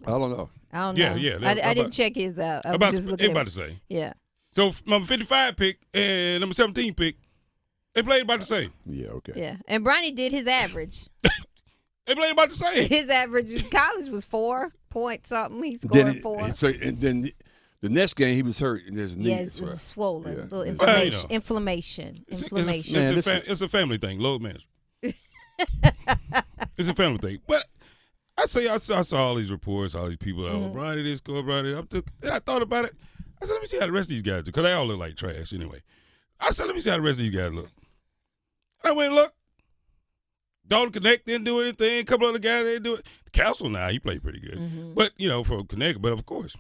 I don't know. I don't know. Yeah. I didn't check his out. I was just looking. About to say. Yeah. So number 55 pick and number 17 pick, they played about the same. Yeah, okay. Yeah, and Bronny did his average. They played about the same. His average in college was 4 point something. He scored 4. So and then the next game he was hurt in his knee. Yes, it was swollen. Yeah. Little inflammation. It's a family thing. Load management. It's a family thing. But I saw all these reports, all these people. Bronny this, go Bronny. And I thought about it. I said, let me see how the rest of these guys do, because they all look like trash anyway. I said, let me see how the rest of these guys look. And I went and looked. Dalton Kmac didn't do anything. A couple other guys didn't do it. Castle now, he played pretty good. But, for Connecticut, but of course,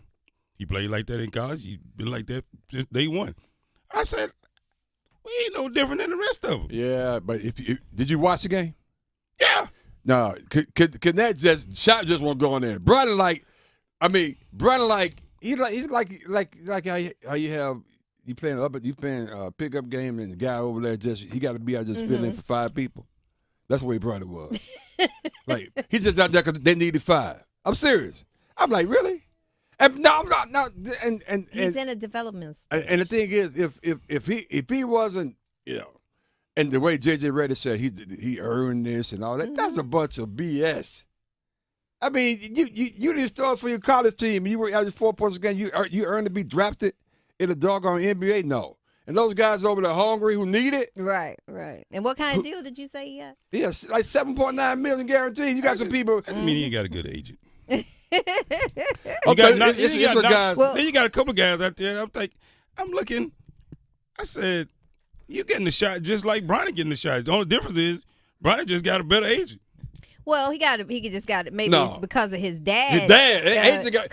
he played like that in college. He's been like that since day one. I said, we ain't no different than the rest of them. Yeah, but did you watch the game? Yeah. No, Knack shot just won't go in there. Bronny he's like how you playing a pickup game and the guy over there he got to be out just filling in for 5 people. That's the way Bronny was. Like he's just out there because they needed 5. I'm serious. I'm like, really? And no, I'm not. No, and he's in a development stage. And the thing is, if he wasn't, and the way JJ Redick said he earned this and all that, that's a bunch of BS. I mean, you didn't start for your college team. You were averaging 4 points a game. You earned to be drafted in the doggone NBA? No. And those guys over there hungry who need it? Right. And what kind of deal did you say he got? Yes, like $7.9 million guaranteed. You got some people. I mean, he ain't got a good agent. Okay, then you got a couple guys out there. I'm looking. I said, you getting the shot just like Bronny getting the shot. The only difference is Bronny just got a better agent. Well, he just got it. Maybe it's because of his dad. His agent got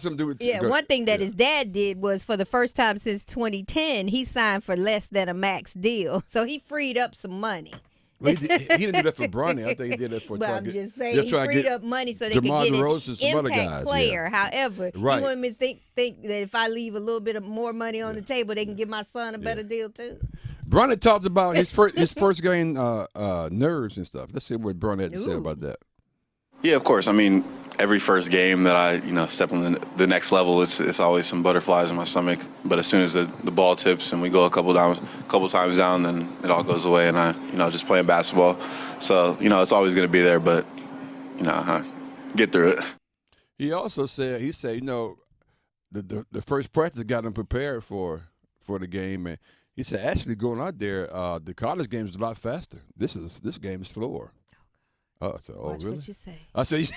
something to do with it. Yeah, one thing that his dad did was for the first time since 2010, he signed for less than a max deal. So he freed up some money. Well, he didn't do that for Bronny. I think he did that for I'm just saying he freed up money so they could get an impact player. Yeah. However, you want me to think that if I leave a little bit of more money on the table, they can give my son a better deal too? Bronny talked about his first game nerves and stuff. Let's see what Bronny had to say about that. Yeah, of course. I mean, every first game that I step on the next level, it's always some butterflies in my stomach. But as soon as the ball tips and we go a couple times down, then it all goes away, and I just playing basketball. So it's always going to be there, but I get through it. He also said the first practice got him prepared for the game, and he said actually going out there, the college game is a lot faster. This game is slower. Oh, I said, Watch really? What you say. I said,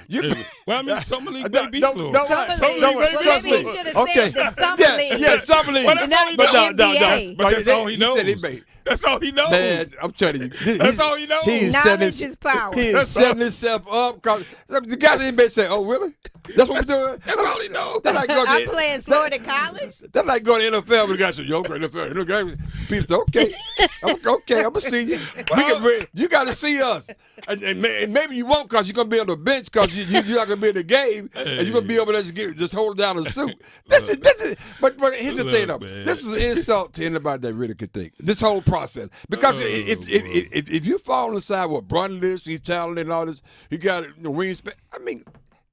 you. Well, I mean, Summer League may be slow. Trust me. Maybe he should have said the Summer League. Yeah, Summer League. Well, that's all he knows. NBA. But that's all he knows. He said That's all he knows. Man, I'm telling you. That's all he knows. Knowledge is power. He's setting himself up. Cause the guys in bed say, "Oh, really? That's what we're doing." That's all he knows. I'm playing Florida college. That's like going to NFL. The guy said, "Yo, great NFL." People say, "Okay, I'm gonna see you. You got to see us." And maybe you won't because you're gonna be on the bench because you're not gonna be in the game and you're gonna be able to just hold down a suit. This is. But here's the thing, though. This is an insult to anybody that really could think. This whole process, because if you fall on the side with Bronny this, he's talented and all this, he got the wingspan. I mean,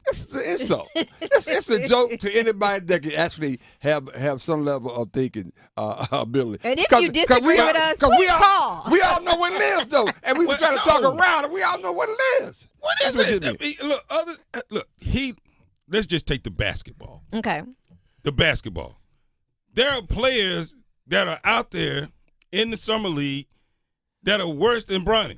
this is an insult. It's a joke to anybody that can actually have some level of thinking ability. And if you disagree with us, please call. We all know what it is, though, and we were trying to talk around it. We all know what it is. What is it? I mean, let's just take the basketball. Okay. The basketball. There are players that are out there in the summer league that are worse than Bronny.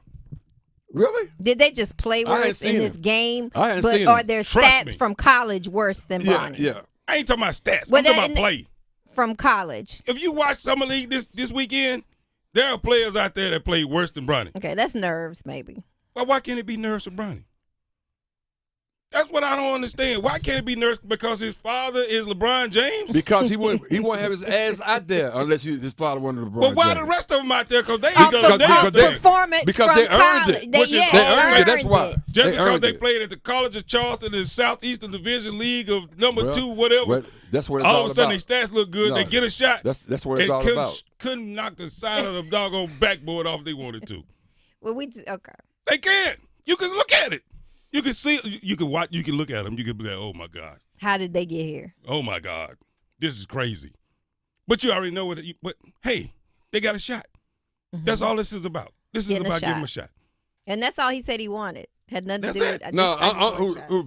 Really? Did they just play worse in this game? I ain't but seen are them. their Trust stats me. from college worse than Bronny? Yeah. I ain't talking about stats. Well, I'm talking about play. From college. If you watch summer league this weekend, there are players out there that play worse than Bronny. Okay, that's nerves, maybe. Well, why can't it be nerves for Bronny? That's what I don't understand. Why can't it be nerves because his father is LeBron James? Because he won't have his ass out there unless his father wanted LeBron. But why James. the rest of them out there? Because they performance because from they earned college. it. They earned it. That's why. Just because they played at the College of Charleston in the Southeastern Division League of number 2, whatever. Well, that's what it's all all of a sudden about. their stats look good. No, they get a shot. That's what it's all about. Couldn't knock the side of the doggone backboard off if they wanted to. Well, okay. They can't. You can look at it. You can see. You can watch. You can look at them. You can be like, "Oh my God." How did they get here? Oh my God, this is crazy. But you already know what. But hey, they got a shot. Mm-hmm. That's all this is about. This is about giving them a shot. And that's all he said he wanted. Had nothing to do with it. No,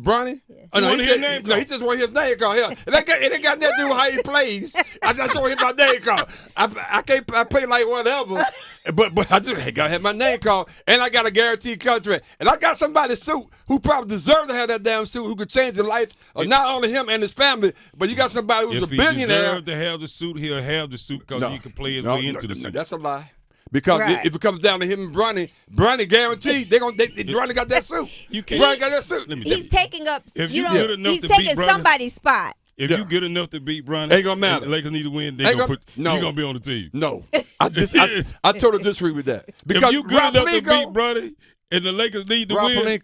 Bronny? Yeah. No, he just want his name called. Yeah. It ain't got nothing to do with how he plays. I just want his name called. I play like whatever, but I just got to have my name called, and I got a guaranteed contract, and I got somebody's suit who probably deserves to have that damn suit who could change the life of not only him and his family, but you got somebody who's a billionaire. If he deserves to have the suit, he'll have the suit because he can play his way into the suit. That's a lie. Because if it comes down to him and Bronny guaranteed Bronny got that suit. Bronny got that suit. He's taking up. If you good enough he's to taking beat Bronny, somebody's spot. If you good enough to beat Bronny, ain't gonna matter. The Lakers need to win. You're gonna be on the team. No, I totally disagree with that. Because if you good enough to beat Bronny and the Lakers need to win,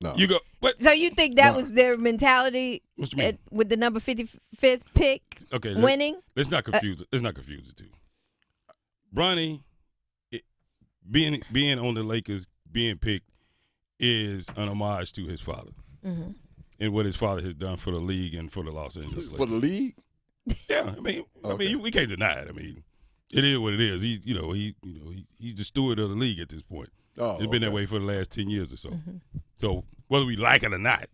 no. You go. What? So you think that was their mentality with the number 55th pick? Okay, winning. Let's not confuse it. Let's not confuse the two. Bronny. Being on the Lakers, being picked, is an homage to his father and what his father has done for the league and for the Los Angeles Lakers. For the league? Yeah, I mean, we can't deny it. I mean, it is what it is. He's the steward of the league at this point. It's been that way for the last 10 years or so. So whether we like it or not,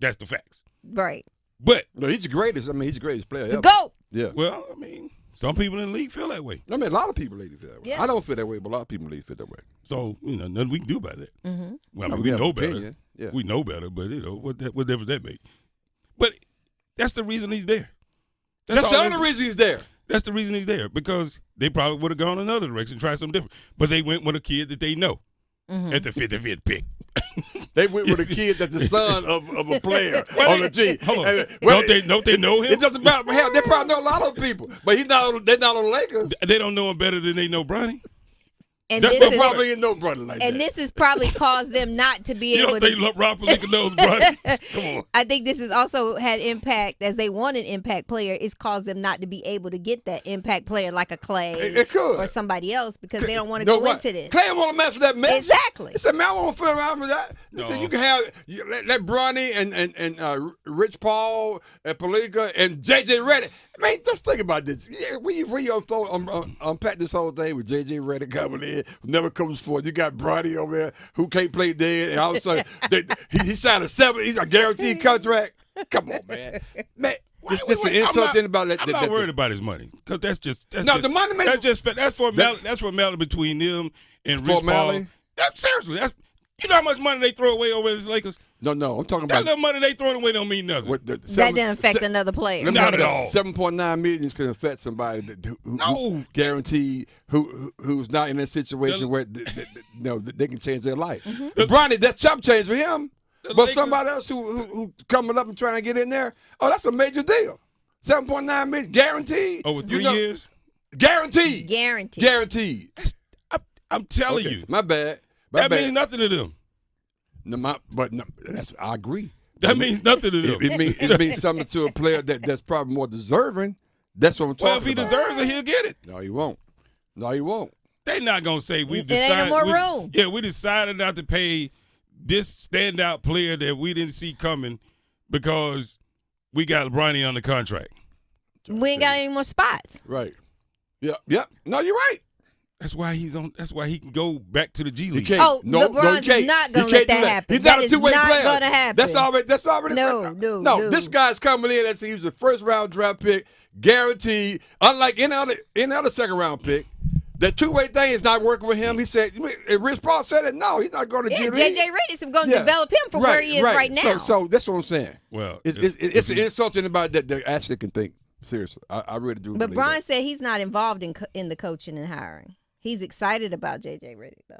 that's the facts. Right. But no, he's the greatest. I mean, he's the greatest player ever. Go. Yeah. Well, I mean. Some people in the league feel that way. I mean, a lot of people in the league feel that way. Yeah. I don't feel that way, but a lot of people in the league feel that way. So, nothing we can do about that. Mm-hmm. Well, I mean, we know better. Yeah. We know better, but, what difference that make? But that's the reason he's there. That's the only reason he's there. That's the reason he's there, because they probably would have gone another direction, tried something different. But they went with a kid that they know at the 55th pick. They went with a kid that's the son of a player on the team. Hold on. Don't they know him? It doesn't matter. Hell, they probably know a lot of people, but they're not on the Lakers. They don't know him better than they know Bronny. And that's this probably ain't no brother like that. And this has probably caused them not to be able to. You don't think Rob Pelinka knows Bronny? Come on. I think this has also had impact, as they want an impact player. It's caused them not to be able to get that impact player like a Clay or somebody else, because they don't want to go into this. Clay want to mess with that mess. Exactly. He said, man, I want to fill around with that. No. Said, you can have let Bronny and Rich Paul and Pelinka and J.J. Redick. I mean, just think about this. Yeah, we unpack this whole thing with J.J. Redick coming in, who never comes forward. You got Bronny over there who can't play dead, and all of a sudden he signed he's a guaranteed contract. Come on, man. This is an insult to anybody. I'm not worried about his money, because that's the money makes that's formality between them and Rich Paul. Formality? Seriously, you know how much money they throw away over the Lakers? No, I'm talking That about little money they throwing away don't mean nothing. That didn't affect another player. Not at all. 7.9 million can affect somebody who guaranteed who's not in a situation where they can change their life. Bronny, that's chump change for him. But somebody else who coming up and trying to get in there, that's a major deal. 7.9 million guaranteed over 3 years. Guaranteed. I'm telling you. My bad. That means nothing to them. I agree. That means nothing to them. It means something to a player that's probably more deserving. That's what I'm talking about. Well, if he deserves it, he'll get it. No, he won't. They're not gonna say we Ain't decided. no more room. Yeah, we decided not to pay this standout player that we didn't see coming because we got Bronny on the contract. We ain't got any more spots. Right. Yep. No, you're right. That's why he's on. That's why he can go back to the G League. LeBron's not going to let that happen. He's not a two-way player. That is not going to happen. That's already. No. This guy's coming in as he was a first-round draft pick, guaranteed. Unlike any other second-round pick, that two-way thing is not working with him. He said, Reese Paul said it. No, he's not going to G League. J.J. Redick's going to develop him from where he is right now. So that's what I'm saying. Well, it's insulting about that they actually can think. Seriously, I really do. But Bron said he's not involved in the coaching and hiring. He's excited about J.J. Redick, though.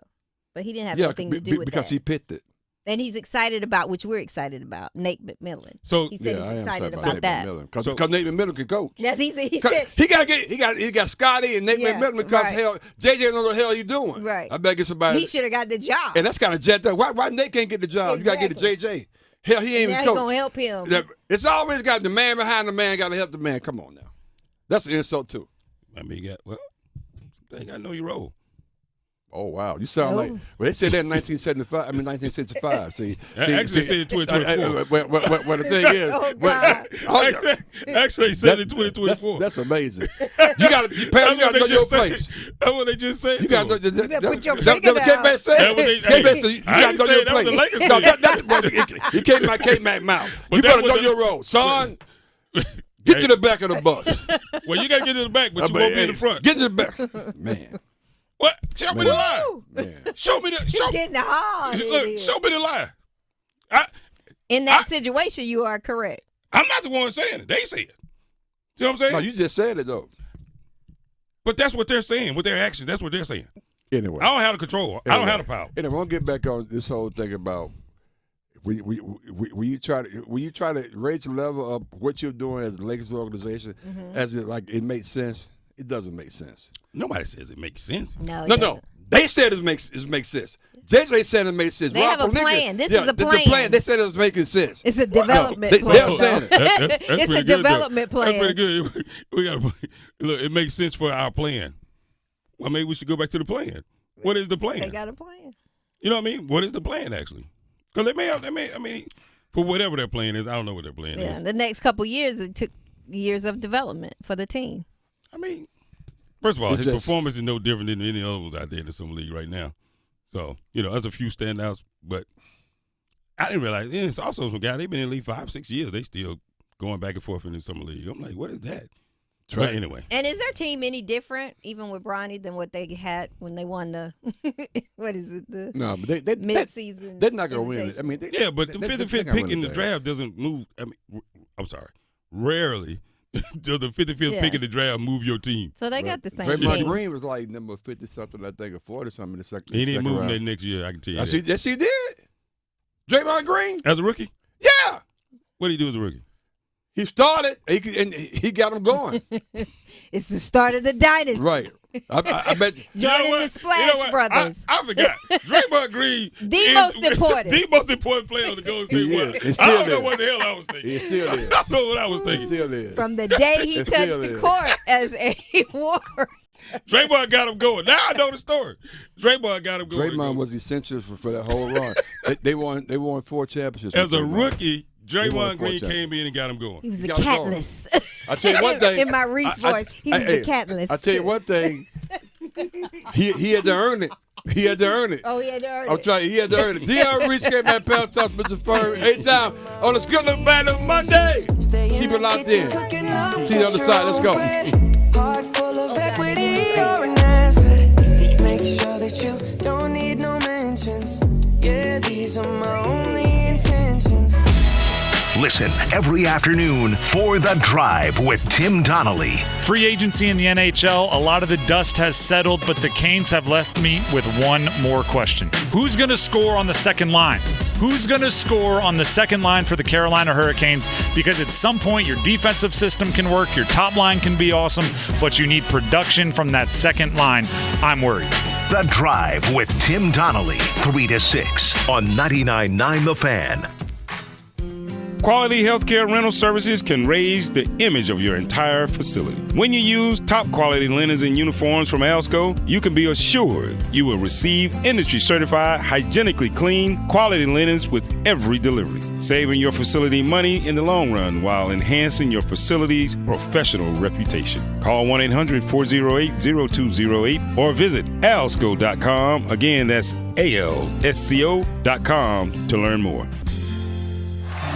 But he didn't have anything to do with because that. he picked it. And he's excited about, which we're excited about, Nate McMillan. So he said he's excited about that. Because Nate McMillan can coach. Yes, he said he got Scotty and Nate McMillan because hell, JJ don't know what the hell you doing. Right. I better get somebody. He should have got the job. And that's kind of jacked up. Why Nate can't get the job? Exactly. You got to get the JJ. Hell, he ain't even coach. Gonna help him. It's always got the man behind the man got to help the man. Come on now. That's an insult too. I mean, you got to know your role. Oh, wow. You sound like, they said that in 1965. See, actually, they said it in 2024. Well, the thing is, actually, they said it in 2024. That's amazing. You got to know your place. That's what they just said. You got to know. You better put your finger down. Kmac said. You got to know your place. He came out Kmac mouth. You better know your role. Son, get to the back of the bus. Well, you got to get to the back, but you won't be in the front. Get to the back. Man. What? Show me the lie. Show me the. Getting hard. Look, show me the lie. In that situation, you are correct. I'm not the one saying it. They say it. See what I'm saying? No, you just said it though. But that's what they're saying with their actions. That's what they're saying. Anyway, I don't have the control. I don't have the power. Anyway, we'll get back on this whole thing about when you try to raise the level of what you're doing as the Lakers organization, as it makes sense. It doesn't make sense. Nobody says it makes sense. No. They said it makes sense. JJ said it makes sense. They have a plan. This is a plan. They said it was making sense. It's a development plan. They're saying it. It's a development plan. That's pretty good. We got look. It makes sense for our plan. Well, maybe we should go back to the plan. What is the plan? They got a plan. You know what I mean? What is the plan actually? Because they may. I mean, for whatever their plan is, I don't know what their plan is. Yeah, the next couple years, it took years of development for the team. I mean, first of all, his performance is no different than any other ones out there in the summer league right now. So, there's a few standouts, but I didn't realize. And it's also some guys, they've been in the league 5-6 years. They still going back and forth in the summer league. I'm like, what is that? Right. But anyway. And is their team any different, even with Bronny, than what they had when they won the what is it? No, but they mid-season. They're not gonna win. I mean, but the 55th pick in the draft doesn't move. I mean, I'm sorry. Rarely does the 55th pick in the draft move your team. So they got the same. Draymond Green was like number 50 something, I think, or 40 something in the second. He didn't move round. that next year. I can tell you. That. Yes, he did. Draymond Green as a rookie. Yeah. What did he do as a rookie? He started, and he got him going. It's the start of the dynasty. Right. I bet you. Joining the Splash Brothers. I forgot. Draymond Green the most important player on the Golden State Warriors. I don't know what the hell I was thinking. He still is. I don't know what I was thinking. He still is. From the day he touched the court as a Warrior. Draymond got him going. Now I know the story. Draymond got him going. Draymond was essential for that whole run. They won 4 championships. As a rookie, Draymond Green came in and got him going. He was a catalyst. I tell you one thing. In my Reese voice, he was a catalyst. I tell you one thing. He had to earn it. He had to earn it. Oh, he had to earn it. I'm trying. He had to earn it. D.R. Reese came back past us with the first 8 times on the Good Look Bad on Monday. Keep it locked in. See the other side. Let's go. Heart full of equity or an asset. Make sure that you don't need no mentions. Yeah, these are my only intentions. Listen every afternoon for The Drive with Tim Donnelly. Free agency in the NHL, a lot of the dust has settled, but the Canes have left me with one more question. Who's going to score on the second line? Who's going to score on the second line for the Carolina Hurricanes? Because at some point, your defensive system can work, your top line can be awesome, but you need production from that second line. I'm worried. The Drive with Tim Donnelly, 3 to 6 on 99.9 The Fan. Quality healthcare rental services can raise the image of your entire facility. When you use top quality linens and uniforms from Alsco, you can be assured you will receive industry certified, hygienically clean, quality linens with every delivery, saving your facility money in the long run while enhancing your facility's professional reputation. Call 1-800-408-0208 or visit alsco.com. Again, that's ALSCO.com to learn more.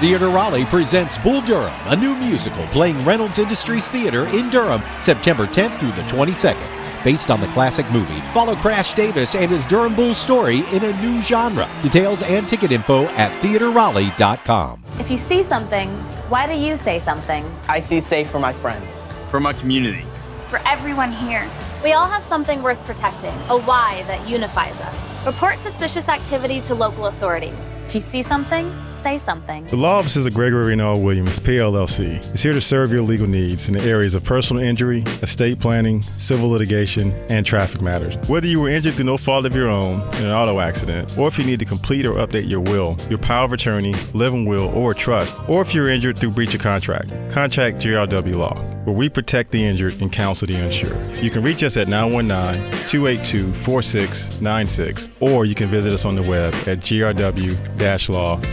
Theatre Raleigh presents Bull Durham, a new musical playing Reynolds Industries Theatre in Durham, September 10th through the 22nd. Based on the classic movie, follow Crash Davis and his Durham Bulls story in a new genre. Details and ticket info at theaterraleigh.com. If you see something, why do you say something? I see safe for my friends. For my community. For everyone here. We all have something worth protecting, a why that unifies us. Report suspicious activity to local authorities. If you see something, say something. The Law Offices of Gregory and R. Williams, PLLC, is here to serve your legal needs in the areas of personal injury, estate planning, civil litigation, and traffic matters. Whether you were injured through no fault of your own in an auto accident, or if you need to complete or update your will, your power of attorney, living will, or trust, or if you're injured through breach of contract, contact GRW Law, where we protect the injured and counsel the uninsured. You can reach us at 919-282-4696, or you can visit us on the web at grw-law.com.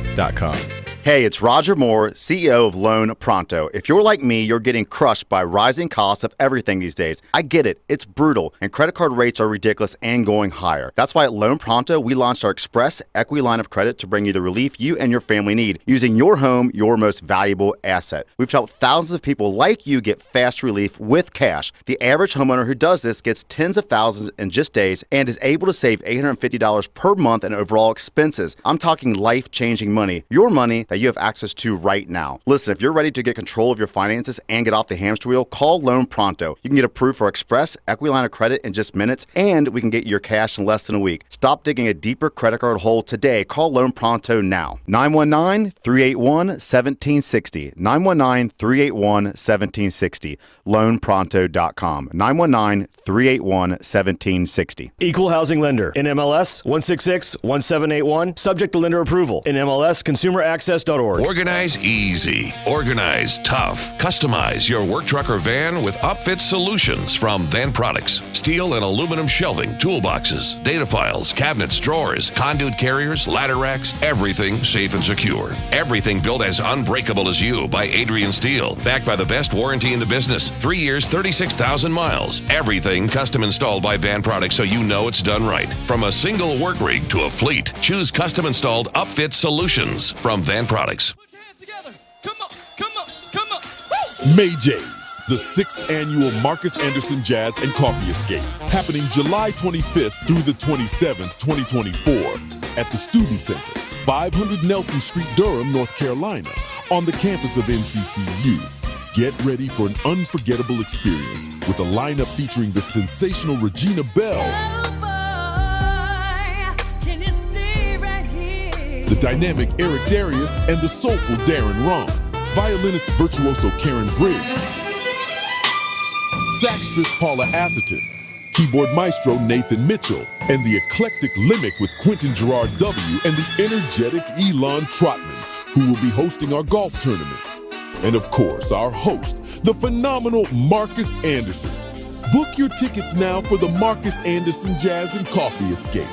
Hey, it's Roger Moore, CEO of Loan Pronto. If you're like me, you're getting crushed by rising costs of everything these days. I get it. It's brutal, and credit card rates are ridiculous and going higher. That's why at Loan Pronto, we launched our Express Equity Line of Credit to bring you the relief you and your family need, using your home, your most valuable asset. We've helped thousands of people like you get fast relief with cash. The average homeowner who does this gets tens of thousands in just days and is able to save $850 per month in overall expenses. I'm talking life-changing money. Your money that you have access to right now. Listen, if you're ready to get control of your finances and get off the hamster wheel, call Loan Pronto. You can get approved for Express Equity Line of Credit in just minutes, and we can get your cash in less than a week. Stop digging a deeper credit card hole today. Call Loan Pronto now. 919-381-1760. 919-381-1760. LoanPronto.com. 919-381-1760. Equal housing lender. NMLS 166-1781. Subject to lender approval. NMLS ConsumerAccess.org. Organize easy. Organize tough. Customize your work truck or van with upfit solutions from Van Products. Steel and aluminum shelving, toolboxes, data files, cabinets, drawers, conduit carriers, ladder racks, everything safe and secure. Everything built as unbreakable as you by Adrian Steel. Backed by the best warranty in the business. 3 years, 36,000 miles. Everything custom installed by Van Products so you know it's done right. From a single work rig to a fleet, choose custom installed upfit solutions from Van Products. May J's, the 6th annual Marcus Anderson Jazz and Coffee Escape, happening July 25th through the 27th, 2024, at the Student Center, 500 Nelson Street, Durham, North Carolina, on the campus of NCCU. Get ready for an unforgettable experience with a lineup featuring the sensational Regina Bell, the dynamic Eric Darius, and the soulful Darren Ron, violinist virtuoso Karen Briggs, saxtress Paula Atherton, keyboard maestro Nathan Mitchell, and the eclectic Limerick with Quentin Gerard W. and the energetic Elon Trotman, who will be hosting our golf tournament. And of course, our host, the phenomenal Marcus Anderson. Book your tickets now for the Marcus Anderson Jazz and Coffee Escape.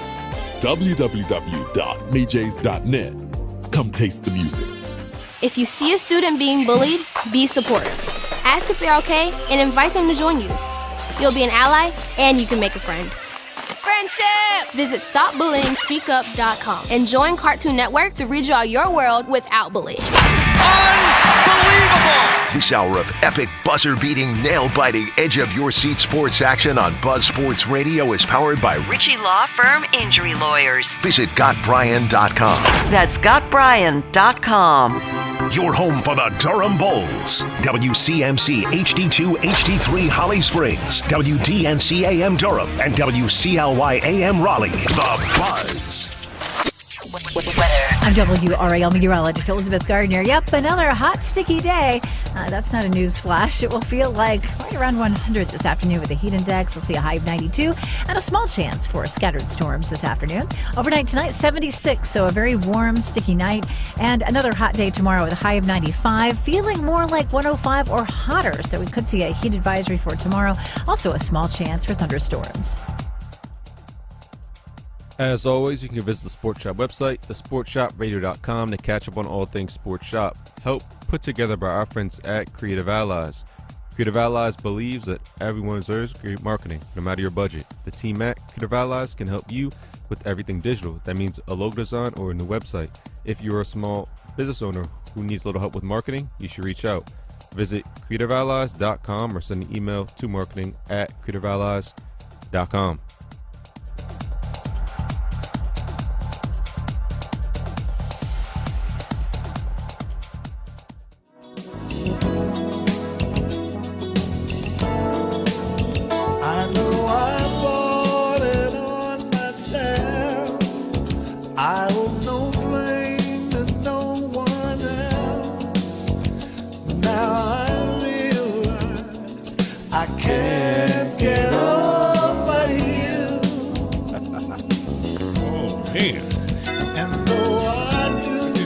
www.mayjays.net. Come taste the music. If you see a student being bullied, be supportive. Ask if they're okay and invite them to join you. You'll be an ally and you can make a friend. Friendship! Visit StopBullyingSpeakUp.com and join Cartoon Network to redraw your world without bullying. This hour of epic, buzzer-beating, nail-biting, edge-of-your-seat sports action on Buzz Sports Radio is powered by Ritchie Law Firm Injury Lawyers. Visit GotBryan.com. That's GotBryan.com. your home for the Durham Bulls. WCMC HD2, HD3 Holly Springs, WDNC AM Durham, and WCLY AM Raleigh. The Buzz. I'm WRAL meteorologist Elizabeth Gardner. Yep, another hot, sticky day. That's not a news flash. It will feel like right around 100 this afternoon with the heat index. We'll see a high of 92 and a small chance for scattered storms this afternoon. Overnight tonight, 76, so a very warm, sticky night. And another hot day tomorrow with a high of 95, feeling more like 105 or hotter. So we could see a heat advisory for tomorrow. Also a small chance for thunderstorms. As always, you can visit the Sports Shop website, thesportshopradio.com, to catch up on all things Sports Shop. Help put together by our friends at Creative Allies. Creative Allies believes that everyone deserves great marketing, no matter your budget. The team at Creative Allies can help you with everything digital. That means a logo design or a new website. If you're a small business owner who needs a little help with marketing, you should reach out. Visit creativeallies.com or send an email to marketing@creativeallies.com.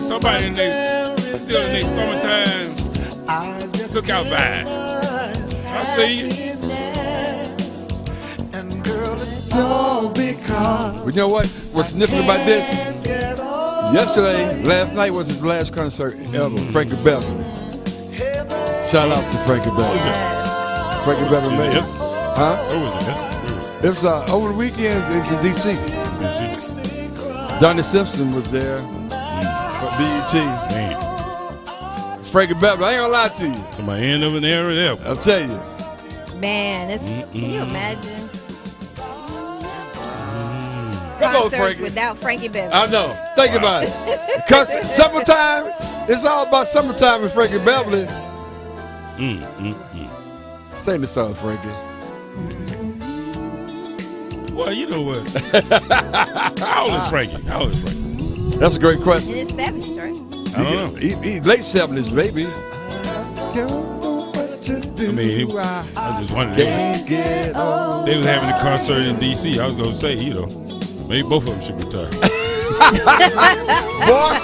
Somebody in their summertime cookout vibe. I see you. But you know what's different about this? Last night was his last concert ever. Frankie Beverly. Shout out to Frankie Beverly. Frankie Beverly made it. Huh? Where was it? It was over the weekend. It was in D.C. Donnie Simpson was there. BET. Frankie Beverly, I ain't gonna lie to you. To my end of an era there. I'll tell you. Man, can you imagine? Come on, Concerts Frankie. without Frankie Beverly. I know. Think about it. Because summertime, it's all about summertime with Frankie Beverly. Sing the song, Frankie. Well, you know what? How old is Frankie? That's a great question. In his 70s, right? I don't know. He late 70s, maybe. I mean, I just wondered. They was having a concert in D.C. I was going to say, maybe both of them should retire. Boy.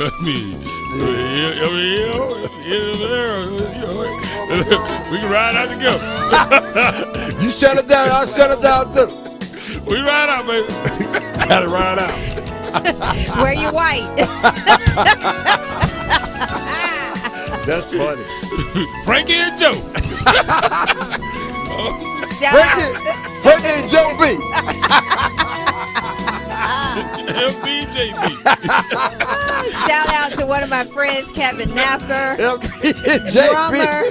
I mean, we can ride out together. You shut it down, I'll shut it down too. We ride out, baby. Gotta ride out. Wear your white. That's funny. Frankie and Joe. Frankie and Joe B. LBJB. Shout out to one of my friends, Kevin Napper. LBJB. Drummer,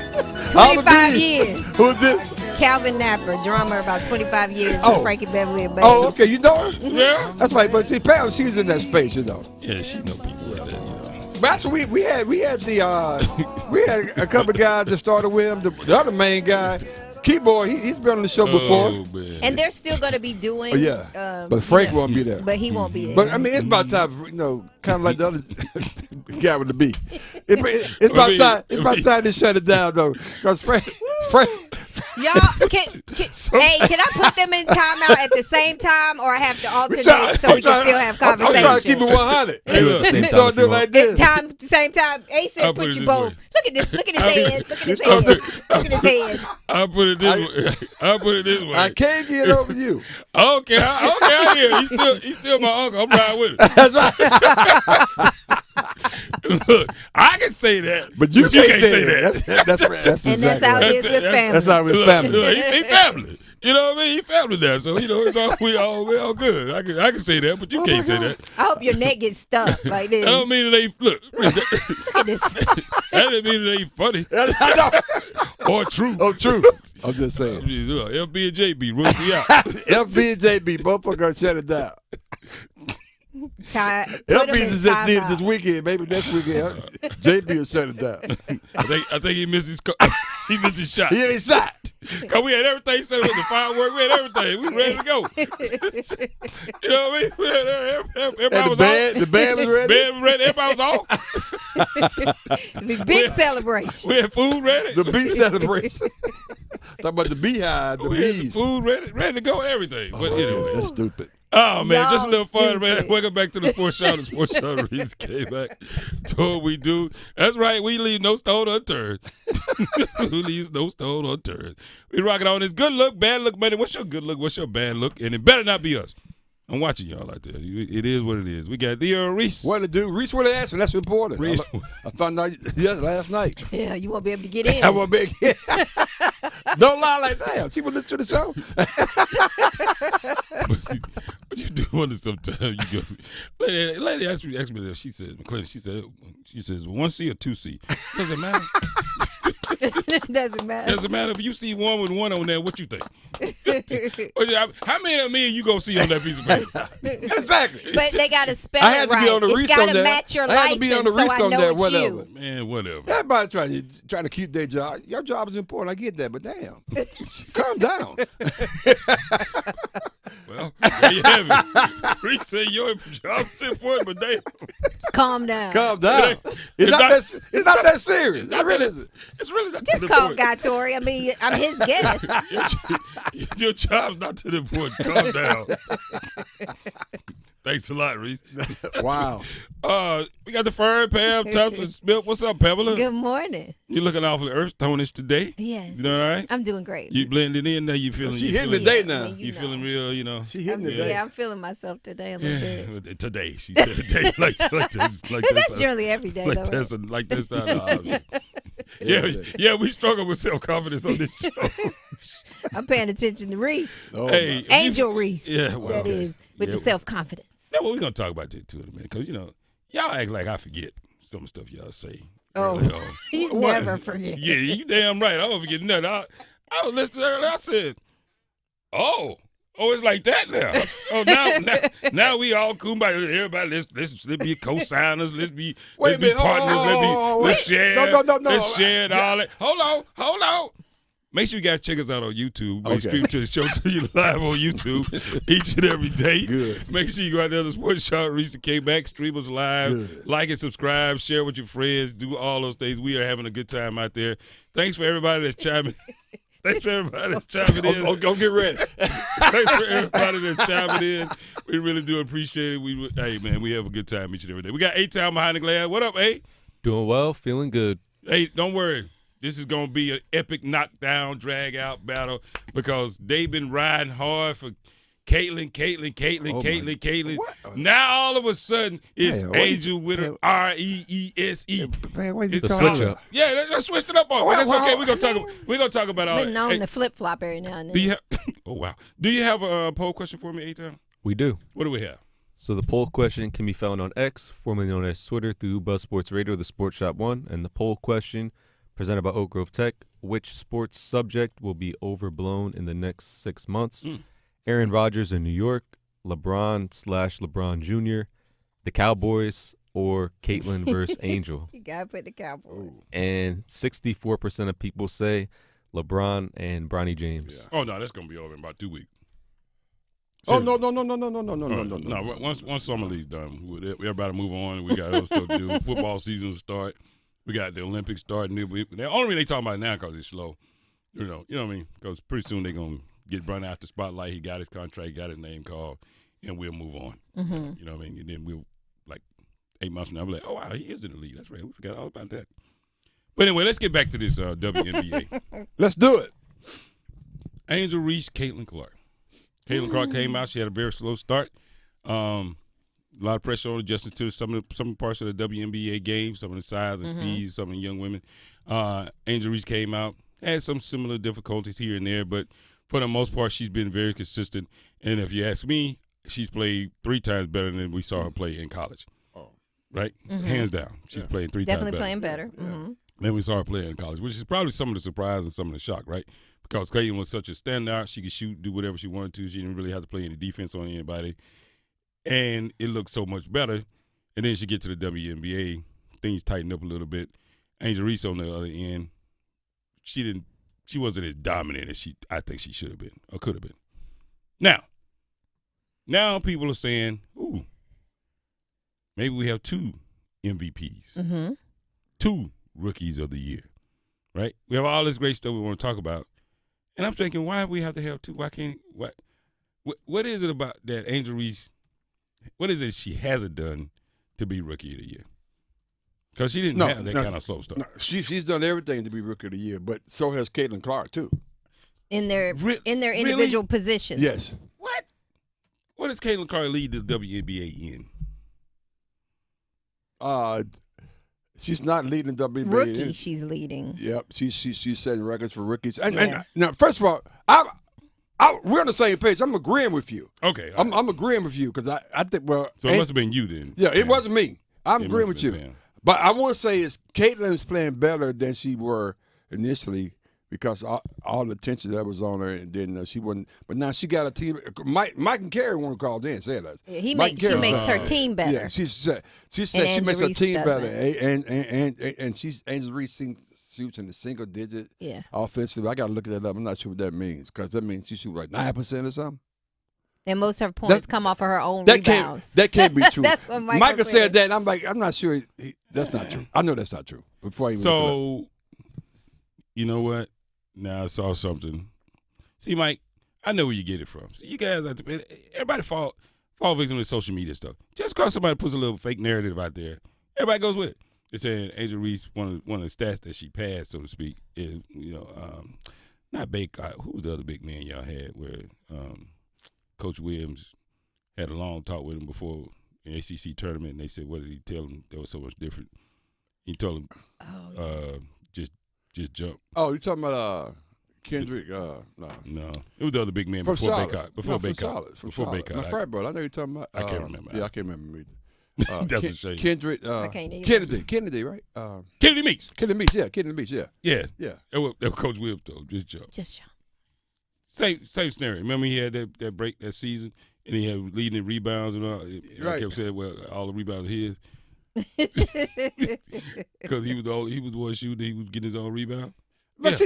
25 years. Who's this? Calvin Napper, drummer, about 25 years with Frankie Beverly and bass. Oh, okay, you know her? Yeah. That's right, but see, Pam, she was in that space, Yeah, she know people like that, That's what we had a couple of guys that started with him. The other main guy, keyboard, he's been on the show before. Man. And they're still going to be doing. But Frank won't be there. But he won't be there. But I mean, it's about time, kind of like the other guy with the B. It's about time. It's about time to shut it down, though, because Frank. Y'all, can I put them in timeout at the same time, or I have to alternate so we can still have conversation? I'm trying to keep it 100. Same time. Do it like this. Same time. Ace said, put you both. Look at this. Look at his hands. Look at his hands. Look at his hands. I'll put it this way. I can't get over you. Okay, I hear. He's still my uncle. I'm riding with him. That's right. Look, I can say that, but you can't say that. That's and that's how it is with family. That's how it's family. He family. You know what I mean? He family now, so it's all we all good. I can say that, but you can't say that. I hope your neck gets stuck like this. I don't mean that look at this. That didn't mean that ain't funny. Or true. Oh, true. I'm just saying. LB and JB, root me out. LB and JB, both are gonna shut it down. LB's just did this weekend. Maybe next weekend. JB will shut it down. I think he missed his shot. He ain't shot. Cause we had everything set up with the fireworks. We had everything. We ready to go. You know what I mean? Everybody was off. The band was ready. Band was ready. Everybody was off. The big celebration. We had food ready. The bee celebration. Talk about the beehive, the bees. The food ready to go, everything. But anyway. That's stupid. Oh, man, just a little fun, stupid. man. Welcome back to the Sports Show. The Sports Show, Reese Kmac. Do what we do. That's right. We leave no stone unturned. We leave no stone unturned. We rocking on this good look, bad look, man. What's your good look? What's your bad look? And it better not be us. I'm watching y'all out there. It is what it is. We got Reese. What to do? Reese with an answer. That's important. Reese. I found out last night. Yeah, you won't be able to get in. I won't be able to get in. Don't lie like that. She will listen to the show. What you do wonder sometimes you go. Lady asked me that. She said, McClendon, she says, 1C or 2C? Does it matter? Doesn't matter. Doesn't matter if you see one with one on there. What you think? How many of me you gonna see on that piece of paper? Exactly. But they gotta spell I had it to right. be on the It's Reese on gotta there. match your I had to be on the license, Reese so I on know there. it's Whatever. you. Man, whatever. Everybody trying to keep their job. Your job is important. I get that, but damn, calm down. Well, there you have it. Reese said your job is important, but damn. Calm down. Calm down. It's not that serious. It really isn't. It's really not. Just call Guy Tori. I mean, I'm his guest. Your job's not to the important. Calm down. Thanks a lot, Reese. Wow. We got the Fern, Pam, Thompson, Smith. What's up, Pamela? Good morning. You looking awfully earth-tonish today? Yes. You doing all right? I'm doing great. You blending in now? You feeling? She hitting the day now. You feeling real? You know. She hitting the day. Yeah, I'm feeling myself today a little bit. Today, she said today, like this. That's generally every day, like though, that's right? like that's not an option. Yeah, we struggle with self-confidence on this show. I'm paying attention to Reese. Hey, Angel Reese. Yeah, well, that is with the self-confidence. Yeah, well, we're gonna talk about that too in a minute, because y'all act like I forget some stuff y'all say. Oh, you never forget. Yeah, you damn right. I don't forget nothing. I was listening earlier. I said, "Oh, it's like that now. Oh, now we all kumbaya. Everybody, let's be co-signers. Let's be partners. Let's share. No. Let's share all that. Hold on. Make sure you guys check us out on YouTube. We stream to the show to you live on YouTube each and every day. Good. Make sure you go out there to the Sports Show, Reese and Kmac, stream us live. Good. Like and subscribe, share with your friends, do all those things. We are having a good time out there. Thanks for everybody that's chiming in. Thanks for everybody that's chiming in. Go get ready. Thanks for everybody that's chiming in. We really do appreciate it. Hey, man, we have a good time each and every day. We got A-Town behind the glass. What up, A? Doing well, feeling good. Hey, don't worry. This is going to be an epic knockdown, drag-out battle because they've been riding hard for Caitlin. What? Now, all of a sudden, it's Angel with an R-E-E-S-E. Man, what are you The talking switch about? up. Yeah, let's switch it up on. That's okay. We're gonna talk about all Been known to flip-flop every now and then. Do you oh, wow. Do you have a poll question for me, A-Town? We do. What do we have? So the poll question can be found on X, formerly known as Twitter, through Buzz Sports Radio, the Sports Shop 1. And the poll question, presented by Oak Grove Tech, which sports subject will be overblown in the next 6 months? Aaron Rodgers in New York, LeBron Jr., the Cowboys, or Caitlin versus Angel. You got to put the Cowboys. And 64% of people say LeBron and Bronny James. Yeah. Oh, no, that's going to be over in about 2 weeks. Oh, no. Once summer league's done, everybody move on. We got other stuff to do. Football season will start. We got the Olympics starting. The only reason they talking about it now because it's slow. You know what I mean? Because pretty soon they're going to get run out the spotlight. He got his contract, got his name called, and we'll move on. Mm-hmm. You know what I mean? And then we'll, like, 8 months from now, we're like, oh, wow, he is in the league. That's right. We forgot all about that. But anyway, let's get back to this WNBA. Let's do it. Angel Reese, Caitlin Clark. Caitlin Clark came out. She had a very slow start. A lot of pressure on adjusting to some parts of the WNBA game, some of the size and speed, some of the young women. Angel Reese came out, had some similar difficulties here and there, but for the most part, she's been very consistent. And if you ask me, she's played 3 times better than we saw her play in college. Oh, right? Hands down. She's playing 3 times better. Definitely playing better. Mm-hmm. Then we saw her play in college, which is probably some of the surprise and some of the shock, right? Because Caitlin was such a standout. She could shoot, do whatever she wanted to. She didn't really have to play any defense on anybody. and it looks so much better. And then she get to the WNBA, things tighten up a little bit. Angel Reese on the other end, she wasn't as dominant as I think she should have been or could have been. Now people are saying, ooh, maybe we have 2 MVPs, 2 rookies of the year, right? We have all this great stuff we want to talk about. And I'm thinking, why do we have to have 2? Why can't what is it about that Angel Reese, what is it she hasn't done to be rookie of the year? Because she didn't have that kind of slow start. No, she's done everything to be rookie of the year, but so has Caitlin Clark too. In their individual positions. Yes. What does Caitlin Clark lead the WNBA in? She's not leading the WNBA. Rookie, she's leading. Yep, she's setting records for rookies. And now, first of all, we're on the same page. I'm agreeing with you. Okay, I'm agreeing with you because I think so it must have been you then. Yeah, it wasn't me. I'm agreeing with you. Bam. But I want to say is Caitlin's playing better than she were initially because all the attention that was on her, and then she wasn't. But now she got a team. Mike and Carey weren't called in. Say that. Yeah, she makes her team better. Yeah, she said she makes her team better, and she's Angel Reese shoots in the single digit. Yeah, offensively. I got to look that up. I'm not sure what that means because that means she shoots like 9% or something. And most of her points come off of her own rebounds. That can't be true. That's what Michael said that. And I'm like, I'm not sure. That's not true. I know that's not true. Before I even you know what? Now I saw something. See, Mike, I know where you get it from. See, you guys, everybody fall victim to social media stuff. Just because somebody puts a little fake narrative out there, everybody goes with it. They're saying Angel Reese, one of the stats that she passed, so to speak, is not Baker. Who's the other big man y'all had where Coach Williams had a long talk with him before an ACC tournament, and they said, what did he tell him that was so much different? He told him, just jump. Oh, you talking about Kendrick? No. It was the other big man before Baycott. Before Baycott. My frat brother. I know you're talking about. I can't remember. Yeah, I can't remember either. That's a shame. Kendrick. Kennedy, right? Kennedy Meeks. Kennedy Meeks, yeah. Yeah. That was Coach Williams told him, just jump. Just jump. Same scenario. Remember he had that break that season, and he had leading rebounds and all. Right. I kept saying, well, all the rebounds are his. Because he was the one shooting, he was getting his own rebound. But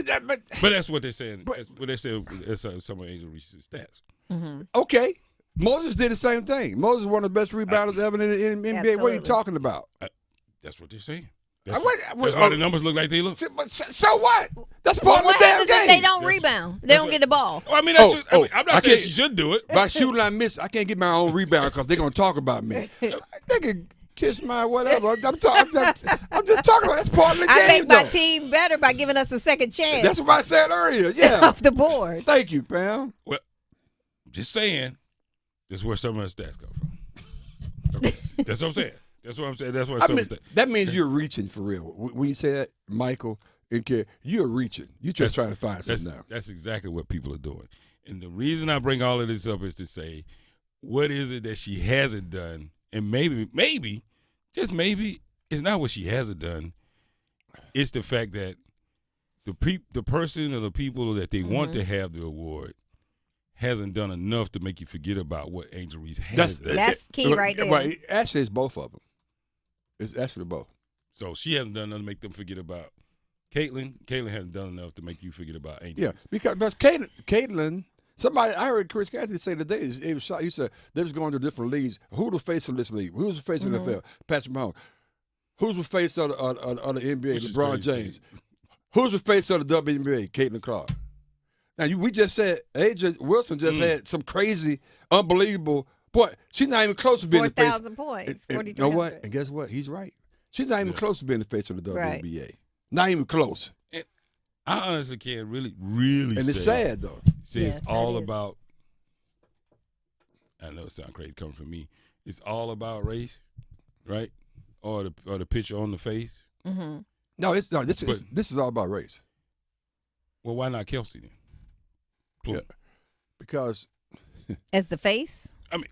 that's what they're saying. That's what they said. That's some of Angel Reese's stats. Mm-hmm. Okay, Moses did the same thing. Moses is one of the best rebounders ever in the NBA. Absolutely. What are you talking about? That's what they're saying. That's why the numbers look like they look. So what? That's part of the damn game. What happens if they don't rebound? They don't get the ball. I mean, I'm not saying she should do it. If I shoot and I miss, I can't get my own rebound because they're going to talk about me. They can kiss my whatever. I'm just talking about that's part of the game. I make my team better by giving us a second chance. That's what I said earlier. Yeah. Off the board. Thank you, Pam. Well, just saying, this is where some of her stats come from. That's what I'm saying. That's what I'm saying. That's what that means you're reaching for real. When you say that, Michael and Kerry, you're reaching. You're just trying to find something now. That's exactly what people are doing. And the reason I bring all of this up is to say, what is it that she hasn't done? And maybe, just maybe, it's not what she hasn't done. It's the fact that the person or the people that they want to have the award hasn't done enough to make you forget about what Angel Reese has done. That's key right there. Well, actually, it's both of them. It's actually both. So she hasn't done enough to make them forget about Caitlin. Caitlin hasn't done enough to make you forget about Angel. Yeah, because Caitlin, somebody I heard Chris Canty say today, he said they was going to different leagues. Who the face of this league? Who's the face of the NFL? Patrick Mahomes. Who's the face of the NBA? LeBron James. Who's the face of the WNBA? Caitlin Clark. Now, we just said AJ Wilson just had some crazy, unbelievable point. She's not even close to being the face. 4,000 points. You know what? And guess what? He's right. She's not even close to being the face of the WNBA. Right. Not even close. And I honestly can't really and it's sad, though. It's all about, I know it sounds crazy coming from me, it's all about race, right? Or the picture on the face. Mm-hmm. No, it's not. This is all about race. Well, why not Kelsey then? Yeah, because as the face. I mean,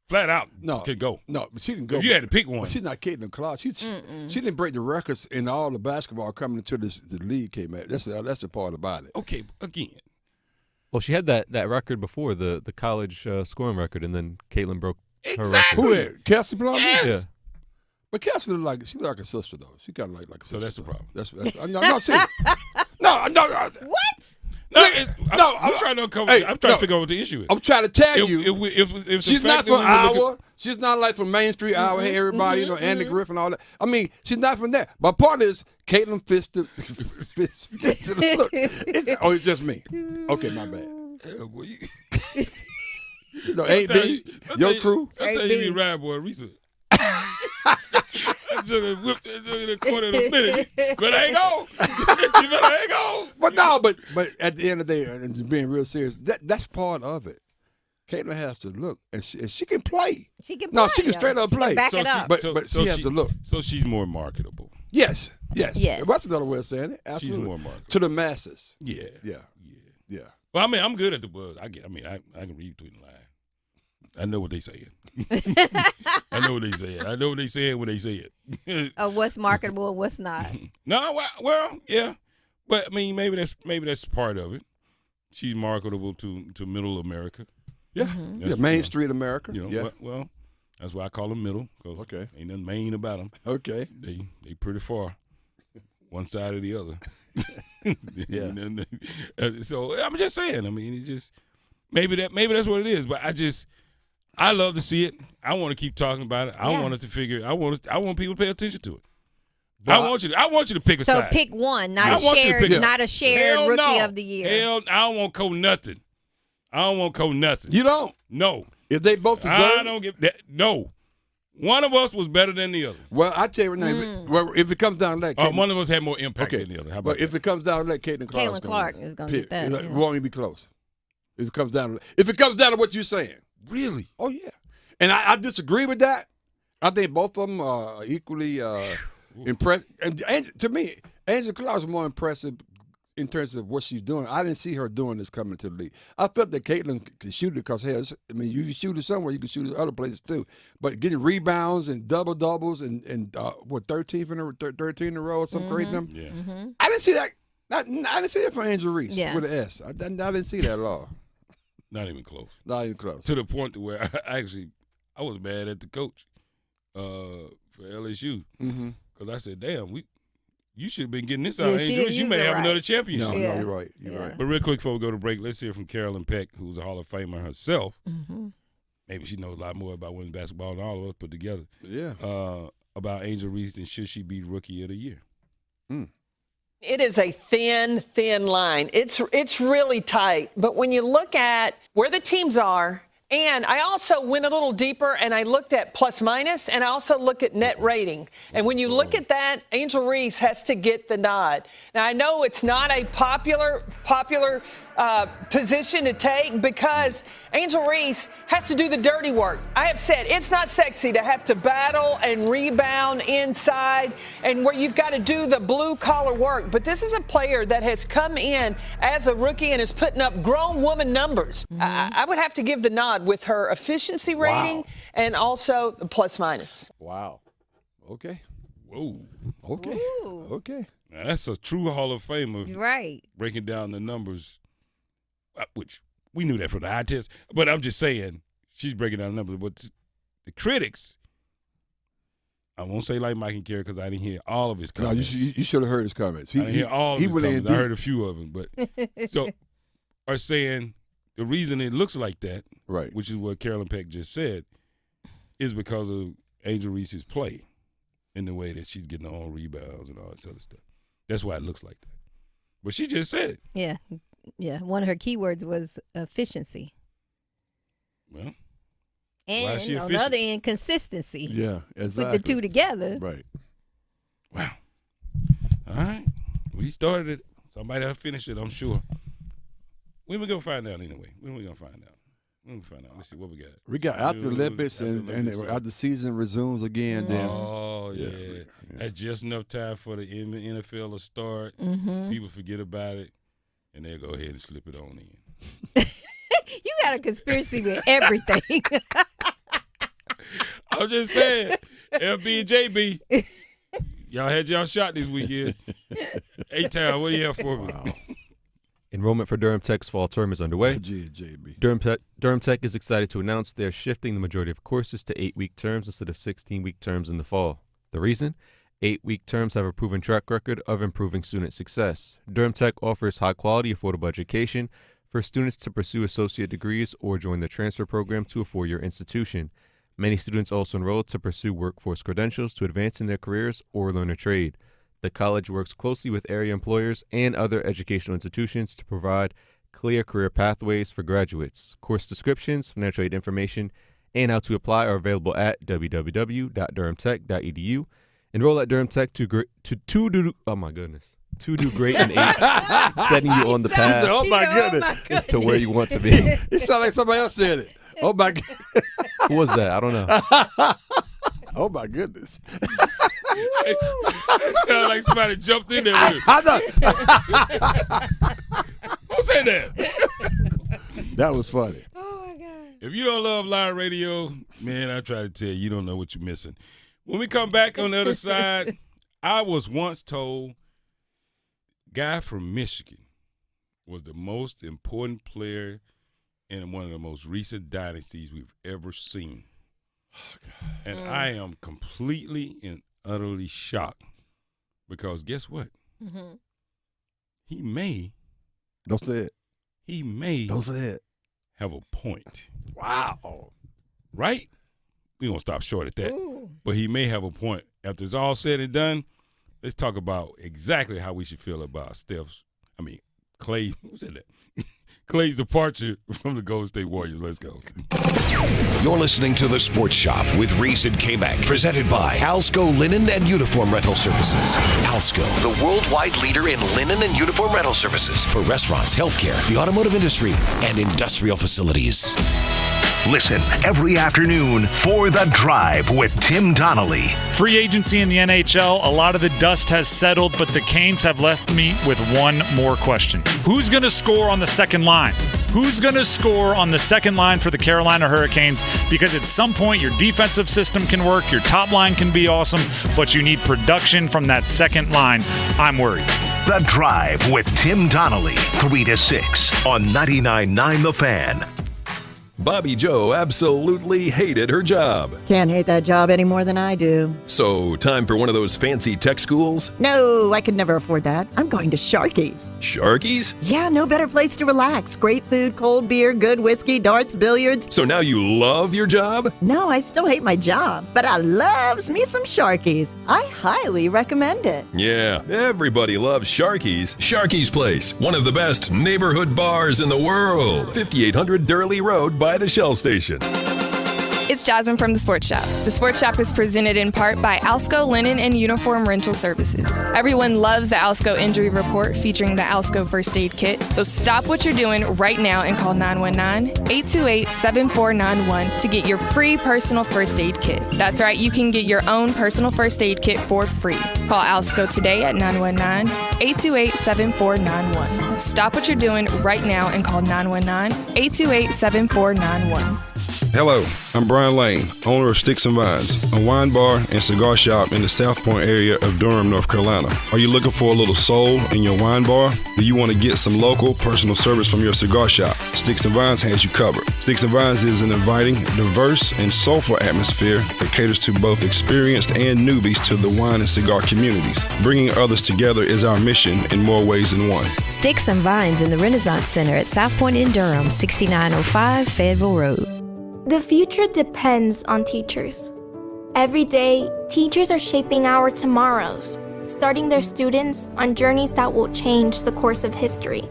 flat out, could go. No, but she didn't go. If you had to pick one, but she's not Caitlin Clark. She didn't break the records in all the basketball coming into the league. Kmac. That's the part about it. Okay, again. Well, she had that record before the college scoring record, and then Caitlin broke Exactly. Who is Kelsey Plum? Yes. Yeah. But Kelsey look like a sister though. She kind of like a sister. So that's the problem. That's I'm not saying. No. What? I'm trying to uncover. I'm trying to figure out what the issue is. I'm trying to tell you. If She's not from Iowa. She's not like from Main Street, Iowa. Hey, everybody, Andy Griffin, all that. I mean, she's not from there. But part is Caitlin Fister. Look, it's just me. Okay, my bad. AB, your crew. Sometimes you be right, boy. Reese. I just whipped that in the corner in a minute. But I ain't go. You better ain't go. But at the end of the day, and being real serious, that's part of it. Caitlin has to look, and she can play. She can play. No, she can straight up play. Back it up. But she has to look. So she's more marketable. Yes. That's another way of saying it. Absolutely. She's more marketable. To the masses. Yeah. Well, I mean, I'm good at the buzz. I can read between the lines. I know what they saying. I know what they saying. I know what they saying when they say it. What's marketable and what's not. No, well, yeah. But I mean, maybe that's part of it. She's marketable to middle America. Yeah. Main Street America. Well, that's why I call them middle. Okay. Ain't nothing main about them. Okay. They pretty far, one side or the other. Yeah. So I'm just saying. I mean, it just maybe that's what it is. But I love to see it. I want to keep talking about it. I want us to figure. I want people to pay attention to it. I want you to pick a side. So pick one, not a shared rookie of the year. Hell, I don't want nothing. I don't want nothing. You don't? No. If they both deserve I don't give that. No. One of us was better than the other. Well, I tell you now, if it comes down to that, one of us had more impact than the other. How about if it comes down to that, Caitlin Clark is going to get that. It won't even be close. If it comes down to what you're saying. Really? Oh yeah. And I disagree with that. I think both of them are equally impressive. And to me, Angela Clark is more impressive in terms of what she's doing. I didn't see her doing this coming to the league. I felt that Caitlin could shoot it because, hey, I mean, you can shoot it somewhere, you can shoot it other places too. But getting rebounds and double-doubles and 13th in a row or something crazy. Yeah. I didn't see that. I didn't see that for Angel Reese with an S. I didn't see that at all. Not even close. Not even close. To the point where I was mad at the coach for LSU because I said, "Damn, you should have been getting this out of Angel Reese. You may have another championship." No, you're right. You're right. But real quick before we go to break, let's hear from Carolyn Peck, who's a Hall of Famer herself. Maybe she knows a lot more about women's basketball than all of us put together. Yeah. About Angel Reese and should she be Rookie of the Year? It is a thin line. It's really tight. But when you look at where the teams are, and I also went a little deeper and I looked at plus minus, and I also look at net rating. And when you look at that, Angel Reese has to get the nod. Now, I know it's not a popular position to take because Angel Reese has to do the dirty work. I have said it's not sexy to have to battle and rebound inside and where you've got to do the blue-collar work. But this is a player that has come in as a rookie and is putting up grown woman numbers. I would have to give the nod with her efficiency rating and also the plus-minus. Wow. Okay. Whoa. Okay. Ooh. Okay. Now, that's a true Hall of Famer. Right. Breaking down the numbers, which we knew that from the eye test. But I'm just saying, she's breaking down the numbers. But the critics, I won't say like Mike and Kerry because I didn't hear all of his comments. No, you should have heard his comments. I didn't hear all of his comments. I heard a few of them. But so are saying the reason it looks like that, right, which is what Carolyn Peck just said, is because of Angel Reese's play in the way that she's getting her own rebounds and all that sort of stuff. That's why it looks like that. But she just said it. Yeah. Yeah. One of her keywords was efficiency. Well, and on the other end, consistency. Yeah, exactly. Put the two together. Right. Wow. All right. We started it. Somebody will finish it, I'm sure. When we going to find out anyway? When we going to find out? Let's see what we got. We got after the Olympics and after the season resumes again. Then. Oh, yeah. That's just enough time for the NFL to start. People forget about it, and they'll go ahead and slip it on in. You got a conspiracy with everything. I'm just saying, LB and JB, y'all had y'all shot this weekend. A-Town, what do you have for me? Wow. Enrollment for Durham Tech's fall term is underway. JB. Durham Tech is excited to announce they're shifting the majority of courses to 8-week terms instead of 16-week terms in the fall. The reason? 8-week terms have a proven track record of improving student success. Durham Tech offers high-quality, affordable education for students to pursue associate degrees or join the transfer program to a 4-year institution. Many students also enroll to pursue workforce credentials to advance in their careers or learn a trade. The college works closely with area employers and other educational institutions to provide clear career pathways for graduates. Course descriptions, financial aid information, and how to apply are available at www.durhamtech.edu. Enroll at Durham Tech to do great in 8, setting you on the path to where you want to be. It sounds like somebody else said it. Oh my God. Who was that? I don't know. Oh my goodness. It sounds like somebody jumped in there with it. I know. Who said that? That was funny. Oh my God. If you don't love live radio, man, I try to tell you, you don't know what you're missing. When we come back on the other side, I was once told guy from Michigan was the most important player in one of the most recent dynasties we've ever seen. And I am completely and utterly shocked because guess what? Mm-hmm. He may. Don't say it. He may. Don't say it. Have a point. Wow. Right? We're going to stop short at that. Ooh. But he may have a point. After it's all said and done, let's talk about exactly how we should feel about Clay. Who said that? Clay's departure from the Golden State Warriors. Let's go. You're listening to The Sports Shop with Reese and Kmac, presented by Alsco Linen and Uniform Rental Services. Alsco, the worldwide leader in linen and uniform rental services for restaurants, healthcare, the automotive industry, and industrial facilities. Listen every afternoon for The Drive with Tim Donnelly. Free agency in the NHL, a lot of the dust has settled, but the Canes have left me with one more question. Who's going to score on the second line? Who's going to score on the second line for the Carolina Hurricanes? Because at some point, your defensive system can work, your top line can be awesome, but you need production from that second line. I'm worried. The Drive with Tim Donnelly, 3 to 6 on 99.9 The Fan. Bobby Joe absolutely hated her job. Can't hate that job any more than I do. So, time for one of those fancy tech schools? No, I could never afford that. I'm going to Sharky's. Sharky's? Yeah, no better place to relax. Great food, cold beer, good whiskey, darts, billiards. So now you love your job? No, I still hate my job, but I loves me some Sharky's. I highly recommend it. Yeah, everybody loves Sharky's. Sharky's Place, one of the best neighborhood bars in the world. 5800 Durley Road by the Shell Station. It's Jasmine from The Sports Shop. The Sports Shop is presented in part by Alsco Linen and Uniform Rental Services. Everyone loves the Alsco Injury Report featuring the Alsco First Aid Kit. So stop what you're doing right now and call 919-828-7491 to get your free personal first aid kit. That's right, you can get your own personal first aid kit for free. Call Alsco today at 919-828-7491. Stop what you're doing right now and call 919-828-7491. Hello, I'm Brian Lane, owner of Sticks and Vines, a wine bar and cigar shop in the South Point area of Durham, North Carolina. Are you looking for a little soul in your wine bar? Do you want to get some local personal service from your cigar shop? Sticks and Vines has you covered. Sticks and Vines is an inviting, diverse, and soulful atmosphere that caters to both experienced and newbies to the wine and cigar communities. Bringing others together is our mission in more ways than one. Sticks and Vines in the Renaissance Center at South Point in Durham, 6905 Fayetteville Road. The future depends on teachers. Every day, teachers are shaping our tomorrows, starting their students on journeys that will change the course of history.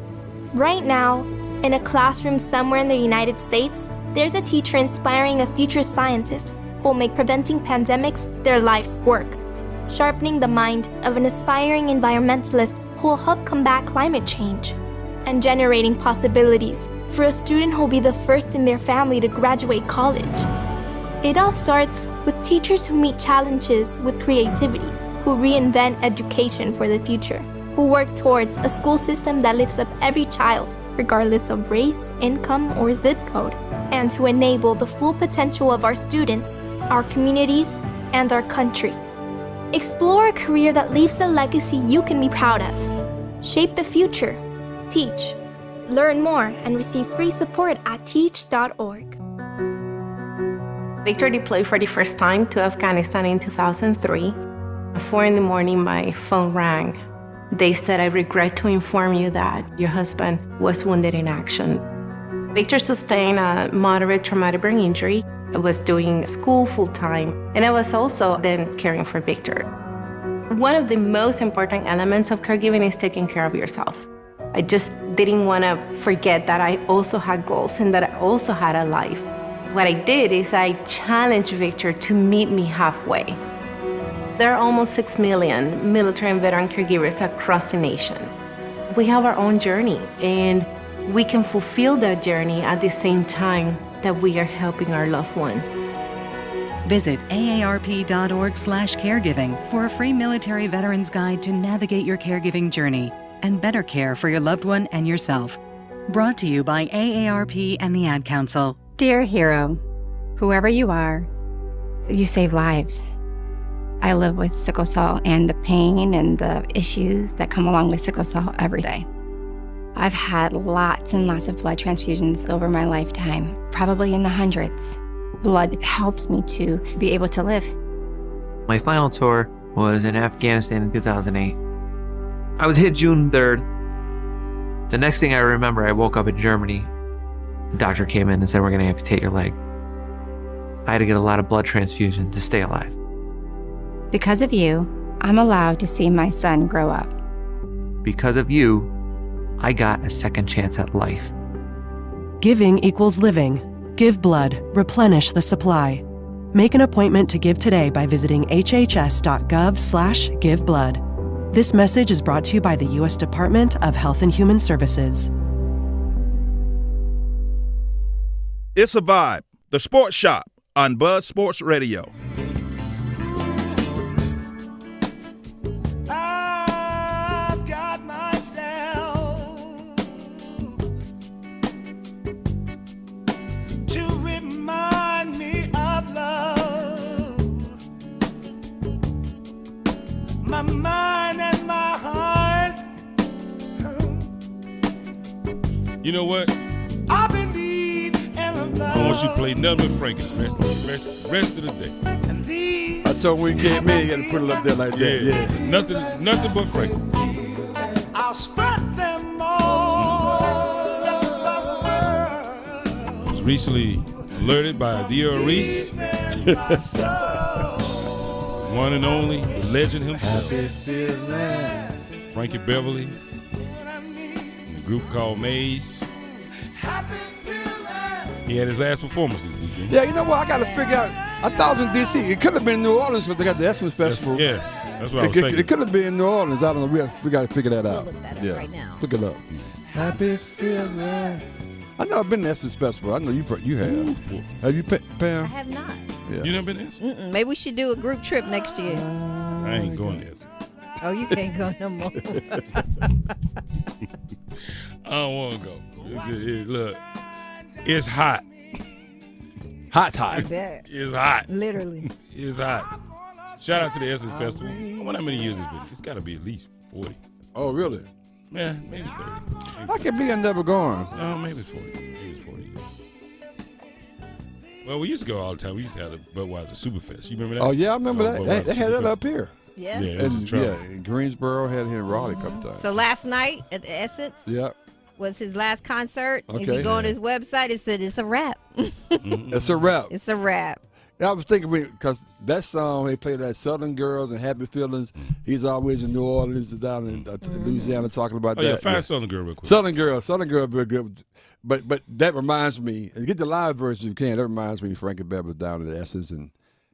Right now, in a classroom somewhere in the United States, there's a teacher inspiring a future scientist who will make preventing pandemics their life's work, sharpening the mind of an aspiring environmentalist who will help combat climate change, and generating possibilities for a student who'll be the first in their family to graduate college. It all starts with teachers who meet challenges with creativity, who reinvent education for the future, who work towards a school system that lifts up every child, regardless of race, income, or zip code, and who enable the full potential of our students, our communities, and our country. Explore a career that leaves a legacy you can be proud of. Shape the future. Teach. Learn more and receive free support at teach.org. Victor deployed for the first time to Afghanistan in 2003. At 4 a.m, my phone rang. They said, "I regret to inform you that your husband was wounded in action." Victor sustained a moderate traumatic brain injury. I was doing school full-time, and I was also then caring for Victor. One of the most important elements of caregiving is taking care of yourself. I just didn't want to forget that I also had goals and that I also had a life. What I did is I challenged Victor to meet me halfway. There are almost 6 million military and veteran caregivers across the nation. We have our own journey, and we can fulfill that journey at the same time that we are helping our loved one. Visit aarp.org/caregiving for a free military veterans guide to navigate your caregiving journey and better care for your loved one and yourself. Brought to you by AARP and the Ad Council. Dear hero, whoever you are, you save lives. I live with sickle cell and the pain and the issues that come along with sickle cell every day. I've had lots and lots of blood transfusions over my lifetime, probably in the hundreds. Blood helps me to be able to live. My final tour was in Afghanistan in 2008. I was hit June 3rd. The next thing I remember, I woke up in Germany. The doctor came in and said, "We're going to amputate your leg." I had to get a lot of blood transfusion to stay alive. Because of you, I'm allowed to see my son grow up. Because of you, I got a second chance at life. Giving equals living. Give blood. Replenish the supply. Make an appointment to give today by visiting hhs.gov/giveblood. This message is brought to you by the U.S. Department of Health and Human Services. It's a Vibe, the Sports Shop on Buzz Sports Radio. I've got myself to remind me of love. My mind and my heart. You know what? I believe in love. I want you to play nothing but Frankie the rest of the day. I told him when he came in, he had to put it up there like that. Yeah. Nothing but Frankie. I'll spread them all over the world. Was recently alerted by dear Reese. One and only, the legend himself. Frankie Beverly. In a group called Maze. He had his last performance this weekend. Yeah, you know what? I got to figure out. I thought it was in D.C. It could have been in New Orleans, but they got the Essence Festival. That's what I was thinking. It could have been in New Orleans. I don't know. We got to figure that out. We'll look that up right now. Look it up. Happy feeling. I know I've been to Essence Festival. I know you have. Have you, Pam? I have not. Yeah. You never been to Essence? Maybe we should do a group trip next year. I ain't going to Essence. Oh, you can't go no more. I don't want to go. Look, it's hot. Hot. I bet. It's hot. Literally. It's hot. Shout out to the Essence Festival. I wonder how many years it's been. It's got to be at least 40. Oh, really? Yeah, maybe 30. I can't believe I never gone. No, maybe it's 40. Well, we used to go all the time. We used to have the Budweiser Superfest. You remember that? Oh, yeah, I remember that. They had that up here. Yeah. In Greensboro, had here in Raleigh a couple times. So last night at the Essence was his last concert. Okay. If you go on his website, it said it's a wrap. It's a wrap. It's a wrap. I was thinking, because that song, they play that Southern Girls and Happy Feelings. He's always in New Orleans, down in Louisiana, talking about that. Yeah, find Southern Girl real quick. Southern Girl, very good. But that reminds me, and get the live version if you can, that reminds me of Frankie Beverly down at Essence and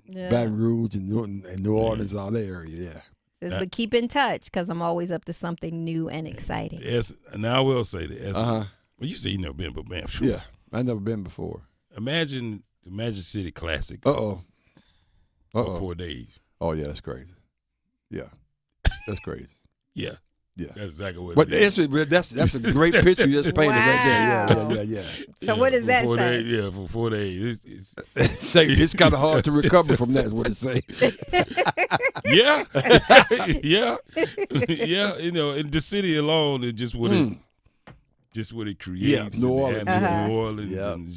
Baton Rouge and New Orleans, all that area, But keep in touch, because I'm always up to something new and exciting. Yes, and I will say the Essence. Well, you say you never been, but man, sure. Yeah, I've never been before. Imagine the Magic City Classic. 4 days. Oh, yeah, that's crazy. Yeah, that's crazy. Yeah. That's exactly what but it is. That's a great picture you just painted right there. Yeah. So what does that say? For 4 days. It's kind of hard to recover from that is what it says. Yeah. You know, in the city alone, it just just what it creates. Yeah, New Orleans. New Orleans, and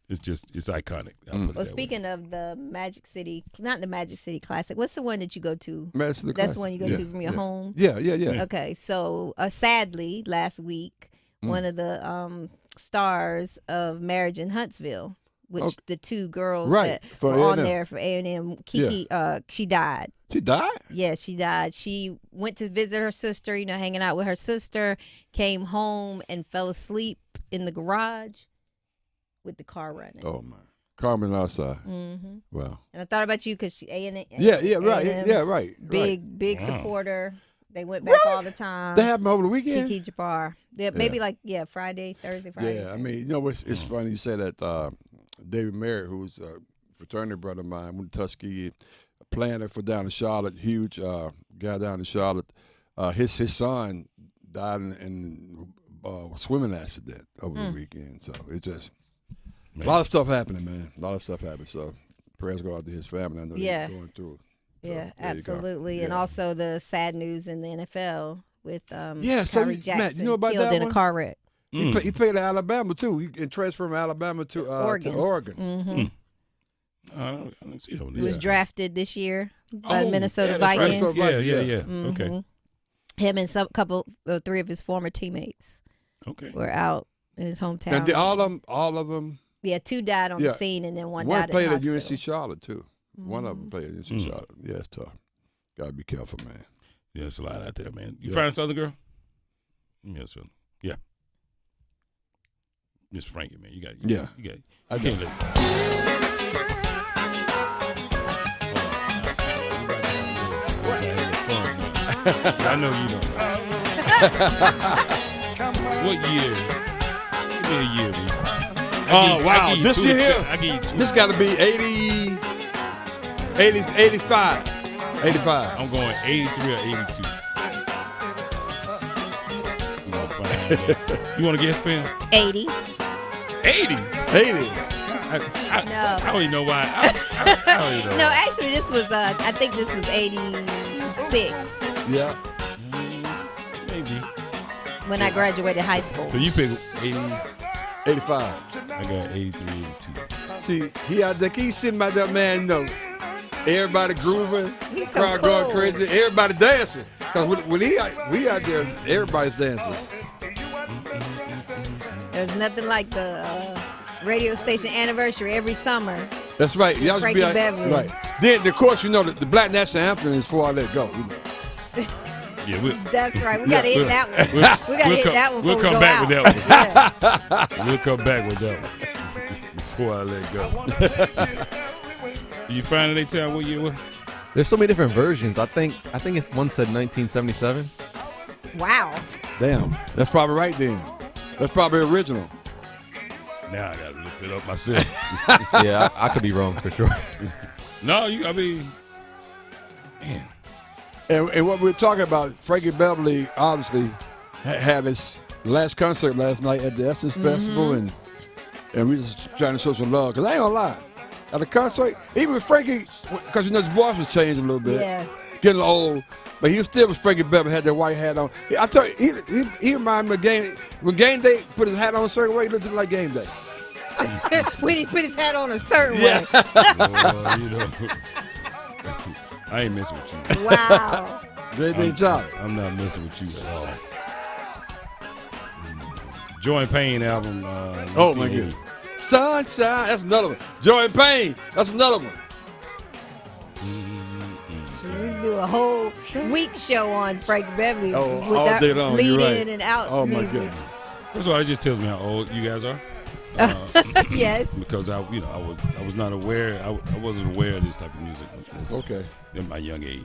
it's iconic. Well, speaking of the Magic City, not the Magic City Classic, what's the one that you go to? Magic City That's Classic. the one you go to from your home? Yeah. Okay, so sadly, last week, one of the stars of Marriage in Huntsville, which the two girls that were on there for A&M, Kiki, she died. She died? Yeah, she died. She went to visit her sister, hanging out with her sister, came home and fell asleep in the garage with the car running. Oh, my. Carmen outside. Mm-hmm. Wow. And I thought about you because she A&M. Right. Big supporter. They went back all the time. That happened over the weekend? Kiki Jabbar. Yeah, maybe Friday, Thursday. Yeah, I mean, it's funny you say that. David Merritt, who's a fraternity brother of mine, went to Tuskegee, planner for down in Charlotte, huge guy down in Charlotte. His son died in a swimming accident over the weekend. So it's just a lot of stuff happening, man. A lot of stuff happening. So prayers go out to his family. I know they're going through. So, yeah, absolutely. And also the sad news in the NFL with Tyree Jackson Matt, you know about killed that in a car wreck. He played at Alabama, too. He transferred from Alabama to Oregon. Mm-hmm. I didn't see that. He was drafted this year by the Minnesota Vikings. Right. Yeah. Mm-hmm. Okay. Him and three of his former teammates were out in his hometown. And all of them? Yeah, two died on the scene, and then one died played at UNC Charlotte, too. One of them played at UNC Charlotte. Yeah, it's tough. Got to be careful, man. Yeah, it's a lot out there, man. You find a Southern girl? Yes, sir. Yeah. Miss Frankie, man. You got I can't let I know you don't. What year? Give me a year, man. Oh, wow. This year here? I give you two. This got to be 85. 85. I'm going 83 or 82. You want to guess, Pam? 80. 80? 80. I don't even know why. I don't even know. No, actually, this was, I think this was 86. Yeah. Maybe. When I graduated high school. So you picked 80. 85. I got 83, 82. See, he out there, he's sitting by that man, everybody grooving, crowd going crazy, everybody dancing. Because when we out there, everybody's dancing. There's nothing like the radio station anniversary every summer. That's right. Y'all should be Beverly. Right. Then, of course, the Black National Anthem is Before I Let Go. Yeah, that's right. We got to hit that one. We got to hit that one before we'll come we go back out. with that one. We'll come back with that one before I let go. You find they tell what year was? There's so many different versions. I think it's one said 1977. Wow. Damn. That's probably right then. That's probably original. Now I got to look it up myself. Yeah, I could be wrong for sure. No, man. And what we're talking about, Frankie Beverly obviously had his last concert last night at the Essence Festival, and we just trying to show some love. Because I ain't going to lie, at the concert, even with Frankie, because his voice was changing a little bit, getting old, but he still was Frankie Beverly, had that white hat on. I tell you, he reminded me of when Game Day put his hat on a certain way, he looked like Game Day. When he put his hat on a certain way. I ain't messing with you. Wow. Great job. I'm not messing with you at all. Joy and Pain album. Oh, my goodness. Sunshine. That's another one. Joy and Pain. That's another one. So we do a whole week show on Frankie Beverly with all day long. lead You're in and out my music. goodness. First of all, it just tells me how old you guys are. Yes. Because I was not aware. I wasn't aware of this type of music. Okay. In my young age.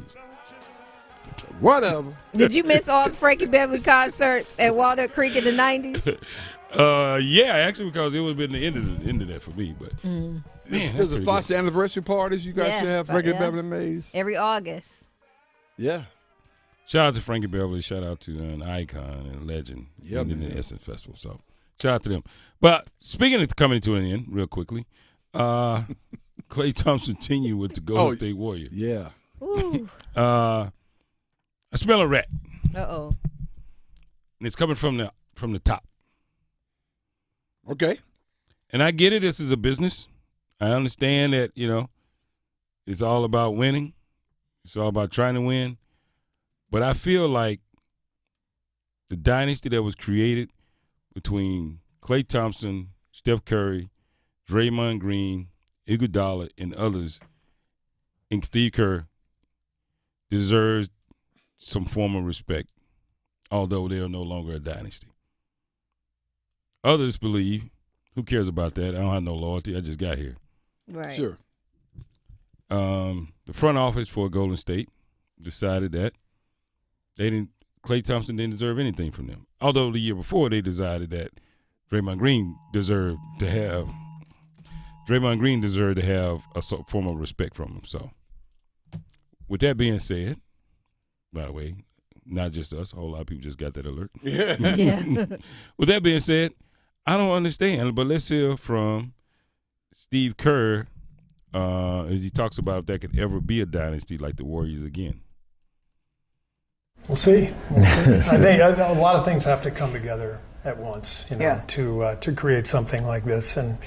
Whatever. Did you miss all the Frankie Beverly concerts at Walnut Creek in the 90s? Yeah, actually, because it would have been the end of that for me. But man, there's the Fosse anniversary parties you guys should have Frankie Beverly Mays every August. Yeah. Shout out to Frankie Beverly. Shout out to an icon and a legend in the Essence Festival. So shout out to them. But speaking of coming to an end, real quickly, Klay Thompson continued with the Golden State Warriors. Yeah. Ooh. I smell a rat. Uh-oh. and it's coming from the top. Okay. And I get it. This is a business. I understand that, it's all about winning. It's all about trying to win. But I feel like the dynasty that was created between Klay Thompson, Steph Curry, Draymond Green, Iguodala, and others, and Steve Kerr deserves some form of respect, although they are no longer a dynasty. Others believe, who cares about that? I don't have no loyalty. I just got here. Right. Sure. The front office for Golden State decided that Klay Thompson didn't deserve anything from them. Although the year before they decided that Draymond Green deserved to have a form of respect from him. So, with that being said, by the way, not just us, a whole lot of people just got that alert. Yeah. With that being said, I don't understand, but let's hear from Steve Kerr as he talks about if there could ever be a dynasty like the Warriors again. We'll see. I think a lot of things have to come together at once, to create something like this, and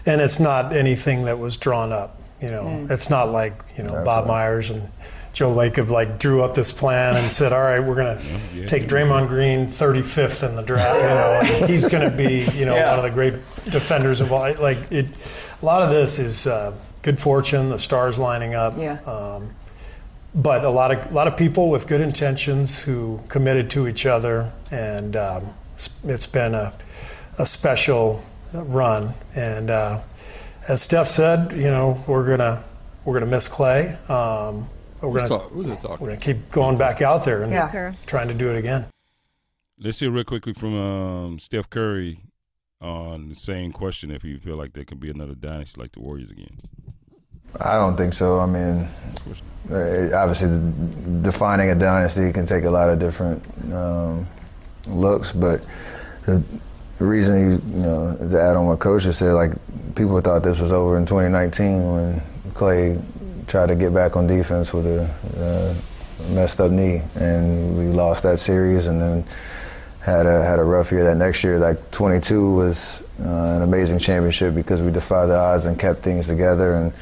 it's not anything that was drawn up. It's not like Bob Myers and Joe Lacob drew up this plan and said, all right, we're going to take Draymond Green 35th in the draft. And he's going to be one of the great defenders of all. A lot of this is good fortune, the stars lining up. But a lot of people with good intentions who committed to each other, and it's been a special run. And as Steph said, we're gonna miss Klay. We're gonna keep going back out there and trying to do it again. Let's hear real quickly from Steph Curry on the same question: if you feel like there can be another dynasty like the Warriors again. I don't think so. I mean, obviously, defining a dynasty can take a lot of different looks, but the reason to add on what Coach just said, people thought this was over in 2019 when Klay tried to get back on defense with a messed up knee, and we lost that series, and then had a rough year that next year. 22 was an amazing championship because we defied the odds and kept things together, and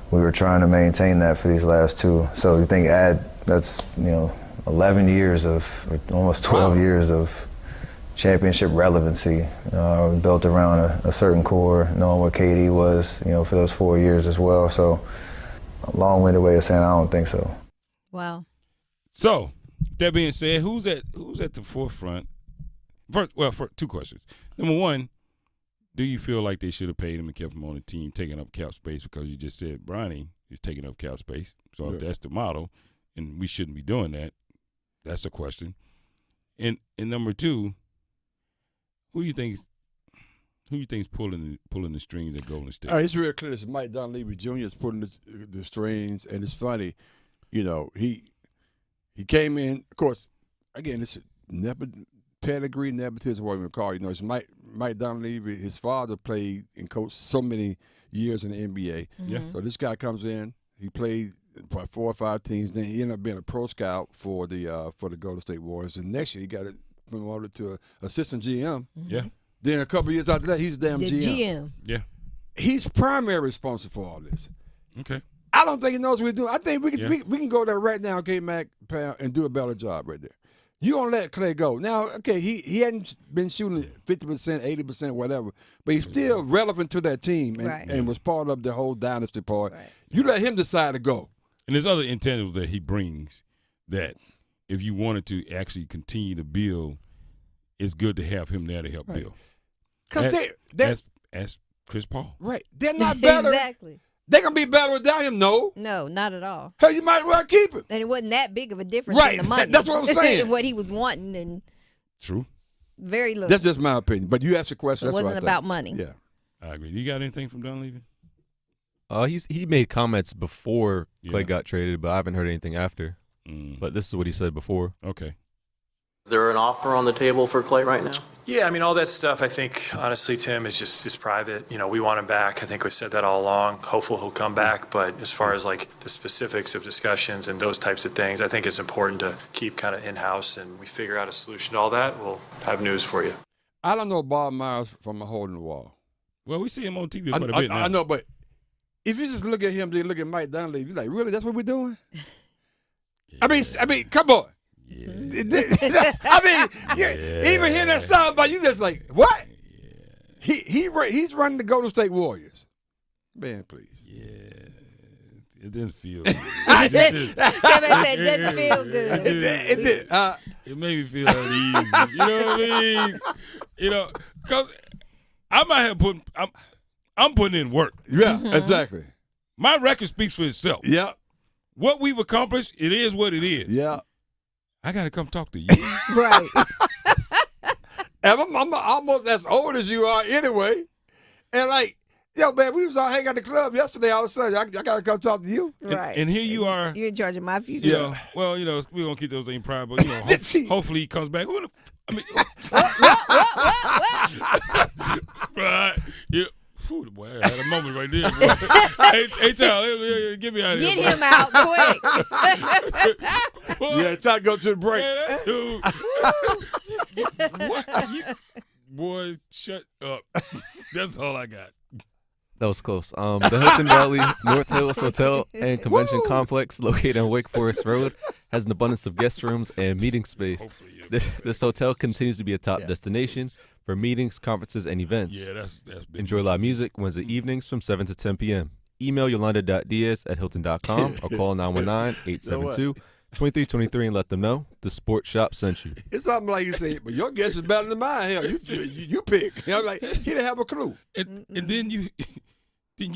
we were trying to maintain that for these last two. So you think that's 11 years or almost 12 years of championship relevancy built around a certain core, knowing what KD was, for those 4 years as well. So a long-winded way of saying I don't think so. Wow. So that being said, who's at the forefront? For two questions. Number one, do you feel like they should have paid him and kept him on the team, taking up cap space? Because you just said Bronny is taking up cap space. So if that's the model, and we shouldn't be doing that, that's a question. And number two, who you think's pulling the strings at Golden State? It's real clear. It's Mike Dunleavy Jr. is pulling the strings, and it's funny, he came in. Of course, again, it's pedigree, nepotism, whatever you call it. It's Mike Dunleavy. His father played and coached so many years in the NBA. Yeah. So this guy comes in. He played for 4 or 5 teams. Then he ended up being a pro scout for the Golden State Warriors. And next year he got promoted to an assistant GM. Yeah. Then a couple of years after that, he's the damn GM. Yeah. He's primary responsible for all this. Okay. I don't think he knows what he's doing. I think we can go there right now, Kmac, and do a better job right there. You don't let Klay go. Now, okay, he hadn't been shooting 50%, 80%, whatever, but he's still relevant to that team and was part of the whole dynasty part. Right. You let him decide to go. And there's other intangibles that he brings that if you wanted to actually continue to build, it's good to have him there to help build. Because that's Chris Paul. Right. They're not better. Exactly. They're going to be better without him, no. No, not at all. Hell, you might well keep him. And it wasn't that big of a difference in the money. That's what I'm saying. What he was wanting and true. Very little. That's just my opinion. But you asked a question. It that's wasn't about money. Yeah. I agree. You got anything from Dunleavy? He made comments before Klay got traded, but I haven't heard anything after. But this is what he said before. Okay. Is there an offer on the table for Klay right now? Yeah, I mean, all that stuff, I think, honestly, Tim, is private. You know, we want him back. I think we said that all along. Hopefully he'll come back. But as far as like the specifics of discussions and those types of things, I think it's important to keep kind of in-house, and we figure out a solution to all that. We'll have news for you. I don't know Bob Myers from a hole in the wall. Well, we see him on TV quite a bit now. I know, but if you just look at him, then look at Mike Donnelly, you're like, really? That's what we're doing? Yeah. I mean, come on. Yeah. Even hearing that sound about you, just like, what? Yeah. He's running the Golden State Warriors. Man, please. Yeah. It didn't feel good. Kevin said it didn't feel good. It did. It made me feel uneasy. You know what I mean? You know, because I'm out here I'm putting in work. Yeah, exactly. My record speaks for itself. Yeah. What we've accomplished, it is what it is. Yeah. I got to come talk to you. Right. And I'm almost as old as you are anyway. And like, yo, man, we was out hanging at the club yesterday. All of a sudden, I got to come talk to you. Right. And here you are. You're in charge of my future. Yeah. Well, you know, we're going to keep those things private, but, you know, hopefully he comes back. Right. Yeah. Whew, boy, I had a moment right there. Hey, Charles, get me out of here. Get him out quick. Yeah, try to go to the break. Man, what? Boy, shut up. That's all I got. That was close. The Hudson Valley North Hills Hotel and Convention Complex, located on Wake Forest Road, has an abundance of guest rooms and meeting space. This hotel continues to be a top destination for meetings, conferences, and events. Yeah, that's big. Enjoy live music Wednesday evenings from 7 to 10 p.m. Email yolanda.diaz@hilton.com or call 919-872-2323 and let them know the Sports Shop sent you. It's something like you say, but your guess is better than mine. Hell, you pick. I'm like, he didn't have a clue. And then you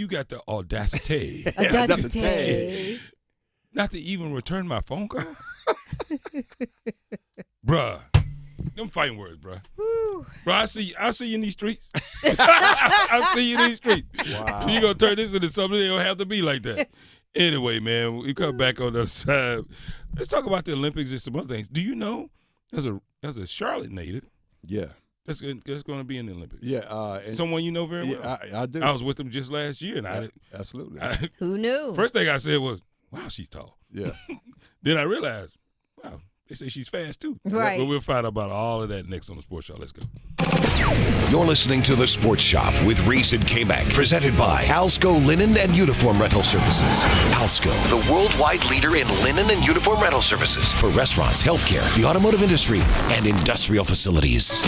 got the audacity. Not to even return my phone call? Bruh. Them fighting words, bruh. Bruh, I see you in these streets. I see you in these streets. Wow. You're going to turn this into something that don't have to be like that. Anyway, man, we come back on the other side. Let's talk about the Olympics and some other things. Do you know, as a Charlotte native, that's going to be in the Olympics? Yeah. Someone you know very well. I do. I was with them just last year. And absolutely. Who knew? First thing I said was, wow, she's tall. Yeah. Then I realized, wow, they say she's fast too. Right. But we'll find out about all of that next on the Sports Show. Let's go. You're listening to The Sports Shop with Reese and Kmac, presented by Alsco Linen and Uniform Rental Services. Alsco, the worldwide leader in linen and uniform rental services for restaurants, healthcare, the automotive industry, and industrial facilities.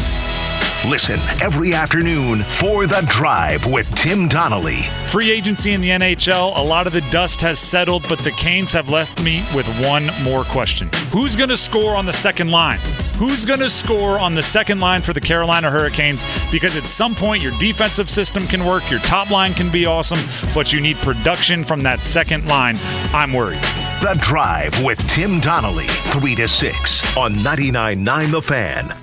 Listen every afternoon for The Drive with Tim Donnelly. Free agency in the NHL, a lot of the dust has settled, but the Canes have left me with one more question. Who's going to score on the second line? Who's going to score on the second line for the Carolina Hurricanes? Because at some point, your defensive system can work, your top line can be awesome, but you need production from that second line. I'm worried. The Drive with Tim Donnelly, 3 to 6 on 99.9 The Fan.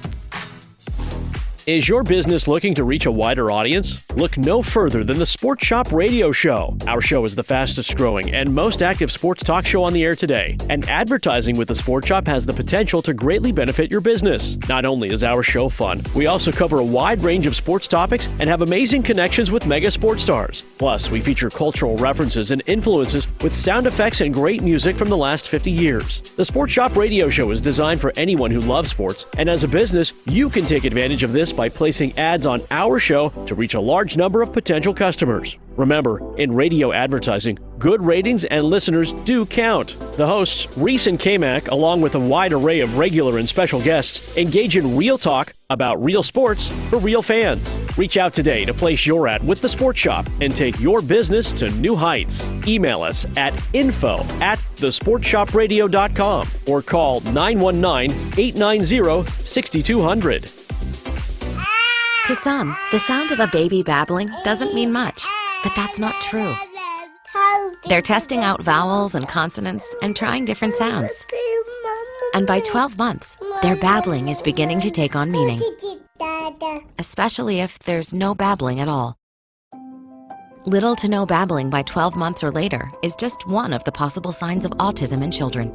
Is your business looking to reach a wider audience? Look no further than the Sports Shop Radio Show. Our show is the fastest growing and most active sports talk show on the air today. And advertising with the Sports Shop has the potential to greatly benefit your business. Not only is our show fun, we also cover a wide range of sports topics and have amazing connections with mega sports stars. Plus, we feature cultural references and influences with sound effects and great music from the last 50 years. The Sports Shop Radio Show is designed for anyone who loves sports, and as a business, you can take advantage of this by placing ads on our show to reach a large number of potential customers. Remember, in radio advertising, good ratings and listeners do count. The hosts, Reese and Kmac, along with a wide array of regular and special guests, engage in real talk about real sports for real fans. Reach out today to place your ad with the Sports Shop and take your business to new heights. Email us at info@thesportsshopradio.com or call 919-890-6200. To some, the sound of a baby babbling doesn't mean much, but that's not true. They're testing out vowels and consonants and trying different sounds. And by 12 months, their babbling is beginning to take on meaning, especially if there's no babbling at all. Little to no babbling by 12 months or later is just one of the possible signs of autism in children.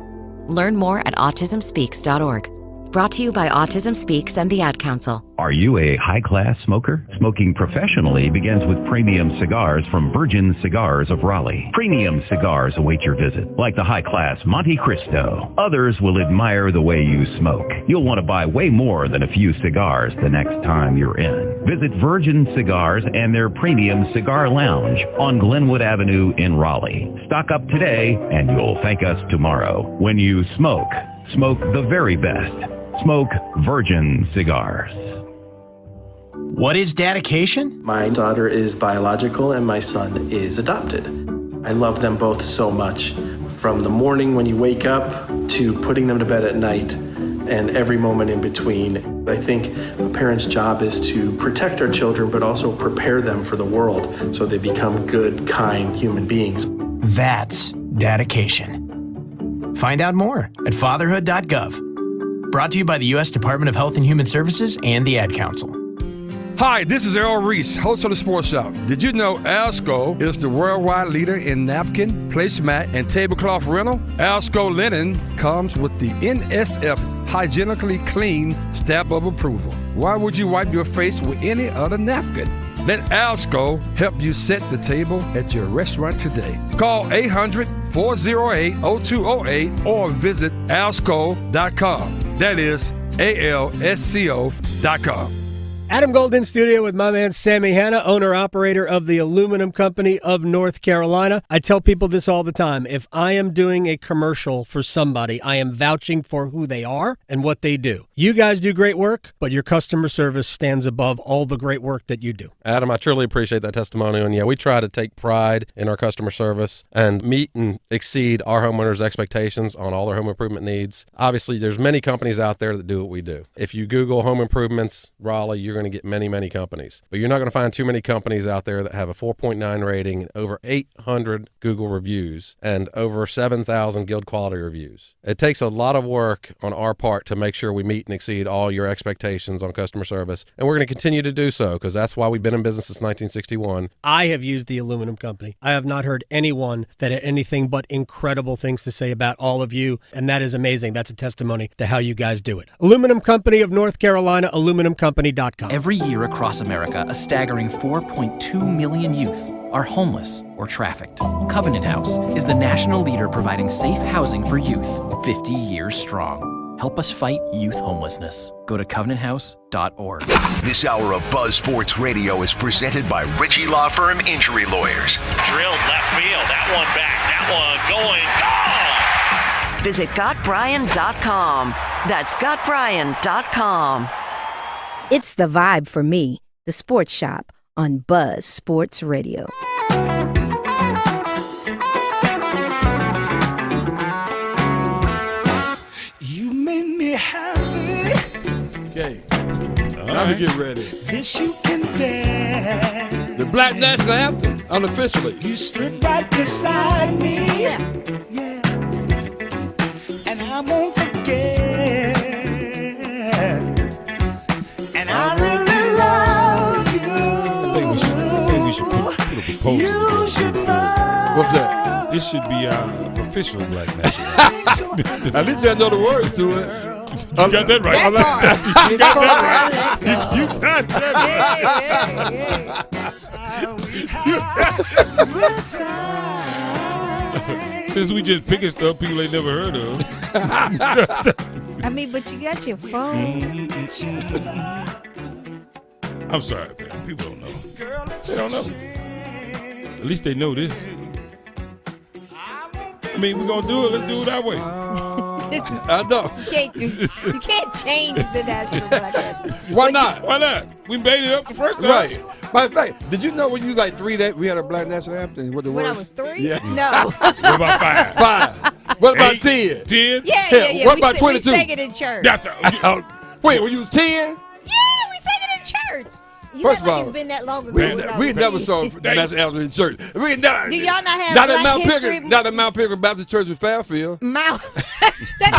Learn more at autismspeaks.org. Brought to you by Autism Speaks and the Ad Council. Are you a high-class smoker? Smoking professionally begins with premium cigars from Virgin Cigars of Raleigh. Premium cigars await your visit, like the high-class Monte Cristo. Others will admire the way you smoke. You'll want to buy way more than a few cigars the next time you're in. Visit Virgin Cigars and their premium cigar lounge on Glenwood Avenue in Raleigh. Stock up today and you'll thank us tomorrow. When you smoke, smoke the very best. Smoke Virgin Cigars. What is dedication? My daughter is biological and my son is adopted. I love them both so much. From the morning when you wake up to putting them to bed at night and every moment in between. I think a parent's job is to protect our children but also prepare them for the world so they become good, kind human beings. That's dedication. Find out more at fatherhood.gov. Brought to you by the U.S. Department of Health and Human Services and the Ad Council. Hi, this is Earl Reese, host of the Sports Shop. Did you know Alsco is the worldwide leader in napkin, placemat, and tablecloth rental? Alsco linen comes with the NSF hygienically clean stamp of approval. Why would you wipe your face with any other napkin? Let Alsco help you set the table at your restaurant today. Call 800-408-0208 or visit alsco.com. That is ALSCO.com. Adam Gold in studio with my man Sammy Hanna, owner-operator of the Aluminum Company of North Carolina. I tell people this all the time. If I am doing a commercial for somebody, I am vouching for who they are and what they do. You guys do great work, but your customer service stands above all the great work that you do. Adam, I truly appreciate that testimonial. And yeah, we try to take pride in our customer service and meet and exceed our homeowners' expectations on all their home improvement needs. Obviously, there's many companies out there that do what we do. If you Google home improvements, Raleigh, you're going to get many companies, but you're not going to find too many companies out there that have a 4.9 rating and over 800 Google reviews and over 7,000 Guild quality reviews. It takes a lot of work on our part to make sure we meet and exceed all your expectations on customer service, and we're going to continue to do so because that's why we've been in business since 1961. I have used the Aluminum Company. I have not heard anyone that had anything but incredible things to say about all of you, and that is amazing. That's a testimony to how you guys do it. Aluminum Company of North Carolina, aluminumcompany.com. Every year across America, a staggering 4.2 million youth are homeless or trafficked. Covenant House is the national leader providing safe housing for youth, 50 years strong. Help us fight youth homelessness. Go to covenanthouse.org. This hour of Buzz Sports Radio is presented by Ritchie Law Firm Injury Lawyers. Drilled left field. That one back. That one going. Gone! Visit GotBrian.com. That's GotBrian.com. It's the vibe for me, the Sports Shop on Buzz Sports Radio. You made me happy. Okay, now we get ready. This you can bear. The Black National Anthem, unofficially. You stood right beside me. Yeah. And I won't forget. And I really love you. I think we should put a proposal. You should know. What's that? This should be our official Black National. At least I know the words to it. You got that right. You got that right. You got that right. Since we just picking stuff people ain't never heard of. I mean, but you got your phone. I'm sorry, man. People don't know. They don't know. At least they know this. I mean, we're going to do it. Let's do it our way. I know. You can't change the national Black Anthem. Why not? Why not? We made it up the first time. Right. Matter of fact, did you know when you was like 3 that we had a Black National Anthem? What the When words? I was 3? Yeah. No. What about 5? 5. What about 8, 10? 10? Yeah. What about 22? We sang it in church. That's Wait, when you was 10? Yeah, we sang it in church. You First act of like all, it's been that long ago. we never saw the National Anthem in church. We never. Do y'all not have Not Black at Mount History? Pilgrim. Not at Mount Pilgrim Baptist Church in Fairfield. That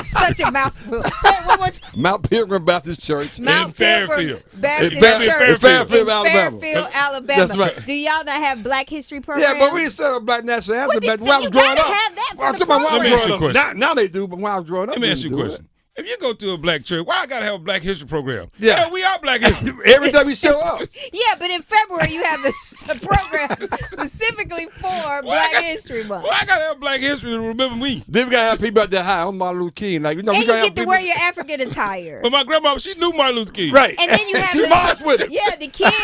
is such a mouthful. Say it one more time. Mount Pilgrim Baptist Church Mount Pilgrim Baptist in Church Fairfield, Alabama. Fairfield, Alabama. That's right. Do y'all not have Black History programs? Yeah, but we didn't set up Black National Anthem back when I was you growing gotta up. have that for I'm the talking about when I Let me was ask you a growing up. question. Now they do, but when I was growing up, Let me ask you a question. If you go to a black church, why I gotta have a Black History program? Yeah. Hell, we are Black History. Every time we show up. Yeah, but in February you have a program specifically for Black History Month. Well, I gotta have Black History to remember me. Then we gotta have people out there. Hi, I'm Martin Luther King. Like, And we you gotta get have to wear your African attire. But my grandma, she knew Martin Luther King. Right. And then you have she marched with him. Yeah, the kids,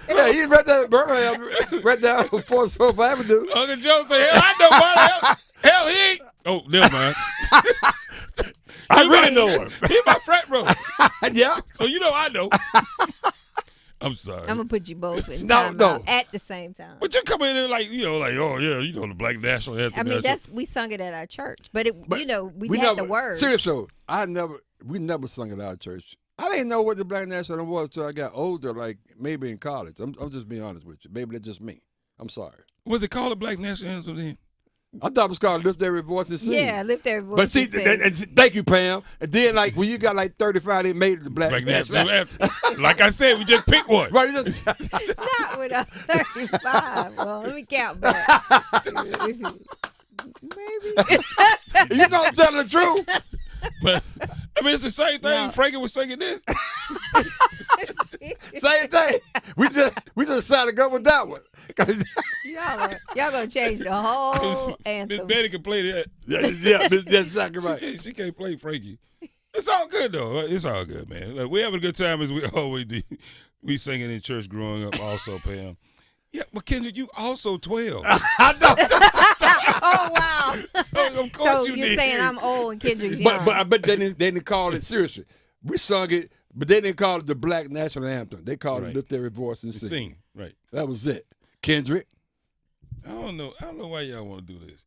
Yeah, he's right there in Birmingham, right down on 4th Avenue. Uncle Joe say, hell, I know Martin. Hell, he ain't. Oh, never mind. I really know him. He my front row. Yeah. So you know I know. I'm sorry. I'm going to put you both in No, time no. out at the same time. But you come in there like, oh, yeah, the Black National Anthem. I mean, we sung it at our church, but we had never, the words. Seriously, we never sung at our church. I didn't know what the Black National Anthem was until I got older, like maybe in college. I'm just being honest with you. Maybe that's just me. I'm sorry. Was it called the Black National Anthem then? I thought it was called Lift Every Voice and Sing. Yeah, Lift Every Voice But see, and Sing. thank you, Pam. And then, like, when you got like 35, they made it the Black National Anthem. Like I said, we just pick one. Right. Not with a 35. Well, let me count back. Maybe. You know I'm telling the truth. But I mean, it's the same thing. No. Frankie was singing this. Same thing. We just decided to go with that one. Y'all gonna change the whole anthem. Miss Betty can play that. Yeah, that's exactly right. She can't play Frankie. It's all good though. It's all good, man. Look, we having a good time as we always do. We singing in church growing up, also, Pam. Yeah, but Kendrick, you also 12. I know. Oh wow! So of course you're did. saying I'm old and Kendrick's young. But they didn't call it seriously. We sung it, but they didn't call it the Black National Anthem. They called it Lift Every Voice and Sing. Right. That was it. Kendrick. I don't know why y'all want to do this.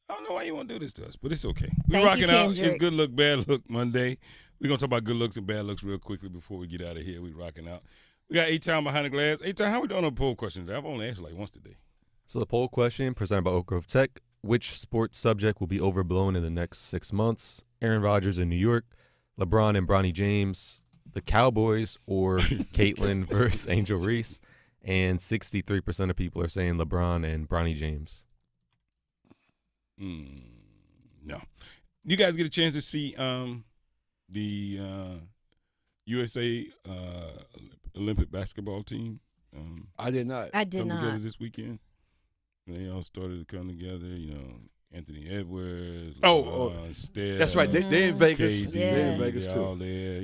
I don't know why you want to do this to us, but it's okay. We're Thank rocking you, out. Kendrick. It's Good Look, Bad Look Monday. We're going to talk about good looks and bad looks real quickly before we get out of here. We're rocking out. We got A-Town behind the glass. A-Town, how we doing on the poll question today? I've only answered like once today. So the poll question presented by Oak Grove Tech: which sports subject will be overblown in the next 6 months? Aaron Rodgers in New York, LeBron and Bronny James, the Cowboys, or Caitlyn versus Angel Reese? And 63% of people are saying LeBron and Bronny James. No. You guys get a chance to see the USA Olympic basketball team? I did not. I did come not. together this weekend. They all started to come together. Anthony Edwards. Steph, that's right. They in Vegas. KD, They're in Vegas too. All there.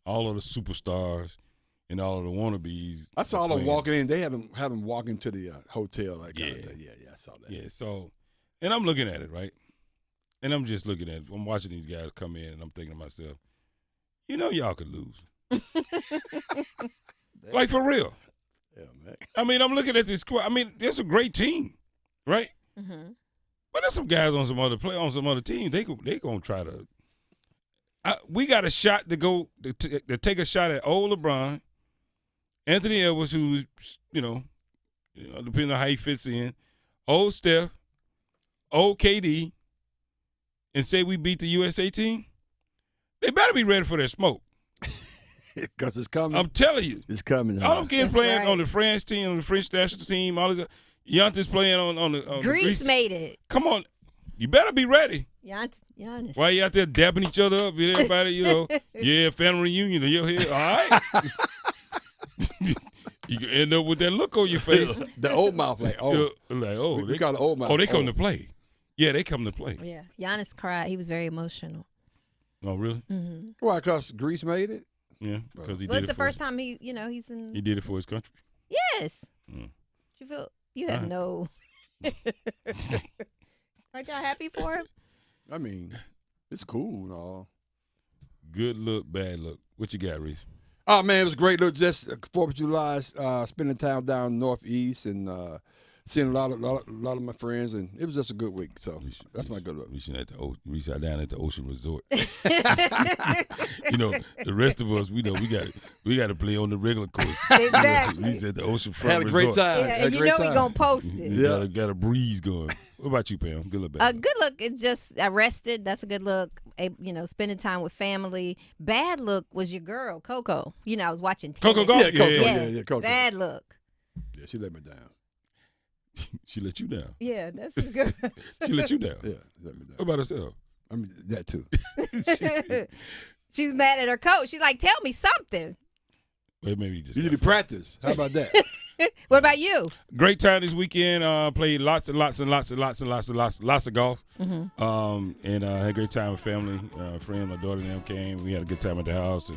All of the superstars and all of the wannabes. I saw them walking in. They had them walking to the hotel. Like yeah, I saw that. Yeah. So, and I'm looking at it, right? And I'm just looking at it. I'm watching these guys come in, and I'm thinking to myself, y'all could lose. Like, for real. Yeah, man. I mean, I'm looking at this squad. I mean, it's a great team, right? Mm-hmm. But there's some guys on some other teams. They gonna try to. We got a shot to go to take a shot at old LeBron, Anthony Edwards, who's depending on how he fits in, old Steph, old KD, and say we beat the USA team. They better be ready for that smoke. Because it's coming. I'm telling you. It's coming. All them kids playing on the French team, on the French national team, all this. Giannis playing on the Greece made it. Come on. You better be ready. Giannis. Why you out there dabbing each other up? Everybody, family reunion. You're here. All right. You can end up with that look on your face. The old mouth, like, they got the old mouth. Oh, they come to play. Yeah, they come to play. Yeah. Giannis cried. He was very emotional. Oh, really? Mm-hmm. Why? Because Greece made it? Yeah, because he did it. Well, it's the first time he's in. He did it for his country. Yes. You have no. Aren't y'all happy for him? I mean, it's cool and all. Good look, bad look. What you got, Reese? Oh, man, it was great. Look, just 4th of July, spending time down northeast and seeing a lot of my friends, and it was just a good week. So that's my good look. We sat down at the Ocean Resort. The rest of us, we got to play on the regular course. Exactly. We at the Ocean Front Had a great Resort. time. Yeah, and we're gonna post it. Yeah, got a breeze going. What about you, Pam? Good look, bad look. Good look is just rested. That's a good look. Spending time with family. Bad look was your girl, Coco. I was watching tennis. Coco Gauff? Yeah, Coco. Bad look. Yeah, she let me down. She let you down. Yeah, that's good. She let you down. Yeah, let me down. What about herself? I mean, that too. She was mad at her coach. She's like, "Tell me something." Well, maybe you just need to practice. How about that? What about you? Great time this weekend. Played lots of golf. Mm-hmm. And had a great time with family. Friend, my daughter and them came. We had a good time at the house and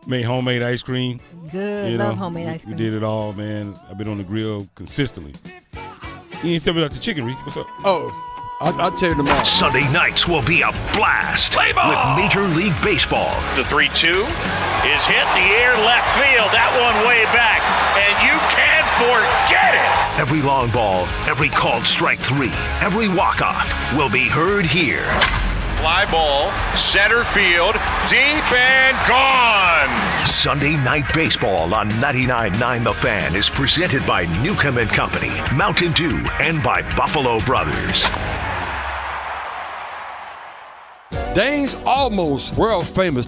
made homemade ice cream. Good. Love homemade ice cream. We did it all, man. I've been on the grill consistently. You ain't tell me about the chicken, Reese. What's up? Oh, I'll tell you tomorrow. Sunday nights will be a blast with Major League Baseball. The 3-2 is hit in the air left field. That one way back. And you can't forget it. Every long ball, every called strike 3, every walk-off will be heard here. Fly ball, center field, deep and gone. Sunday Night Baseball on 99.9 The Fan is presented by Newcomb & Company, Mountain Dew, and by Buffalo Brothers. Dane's almost world famous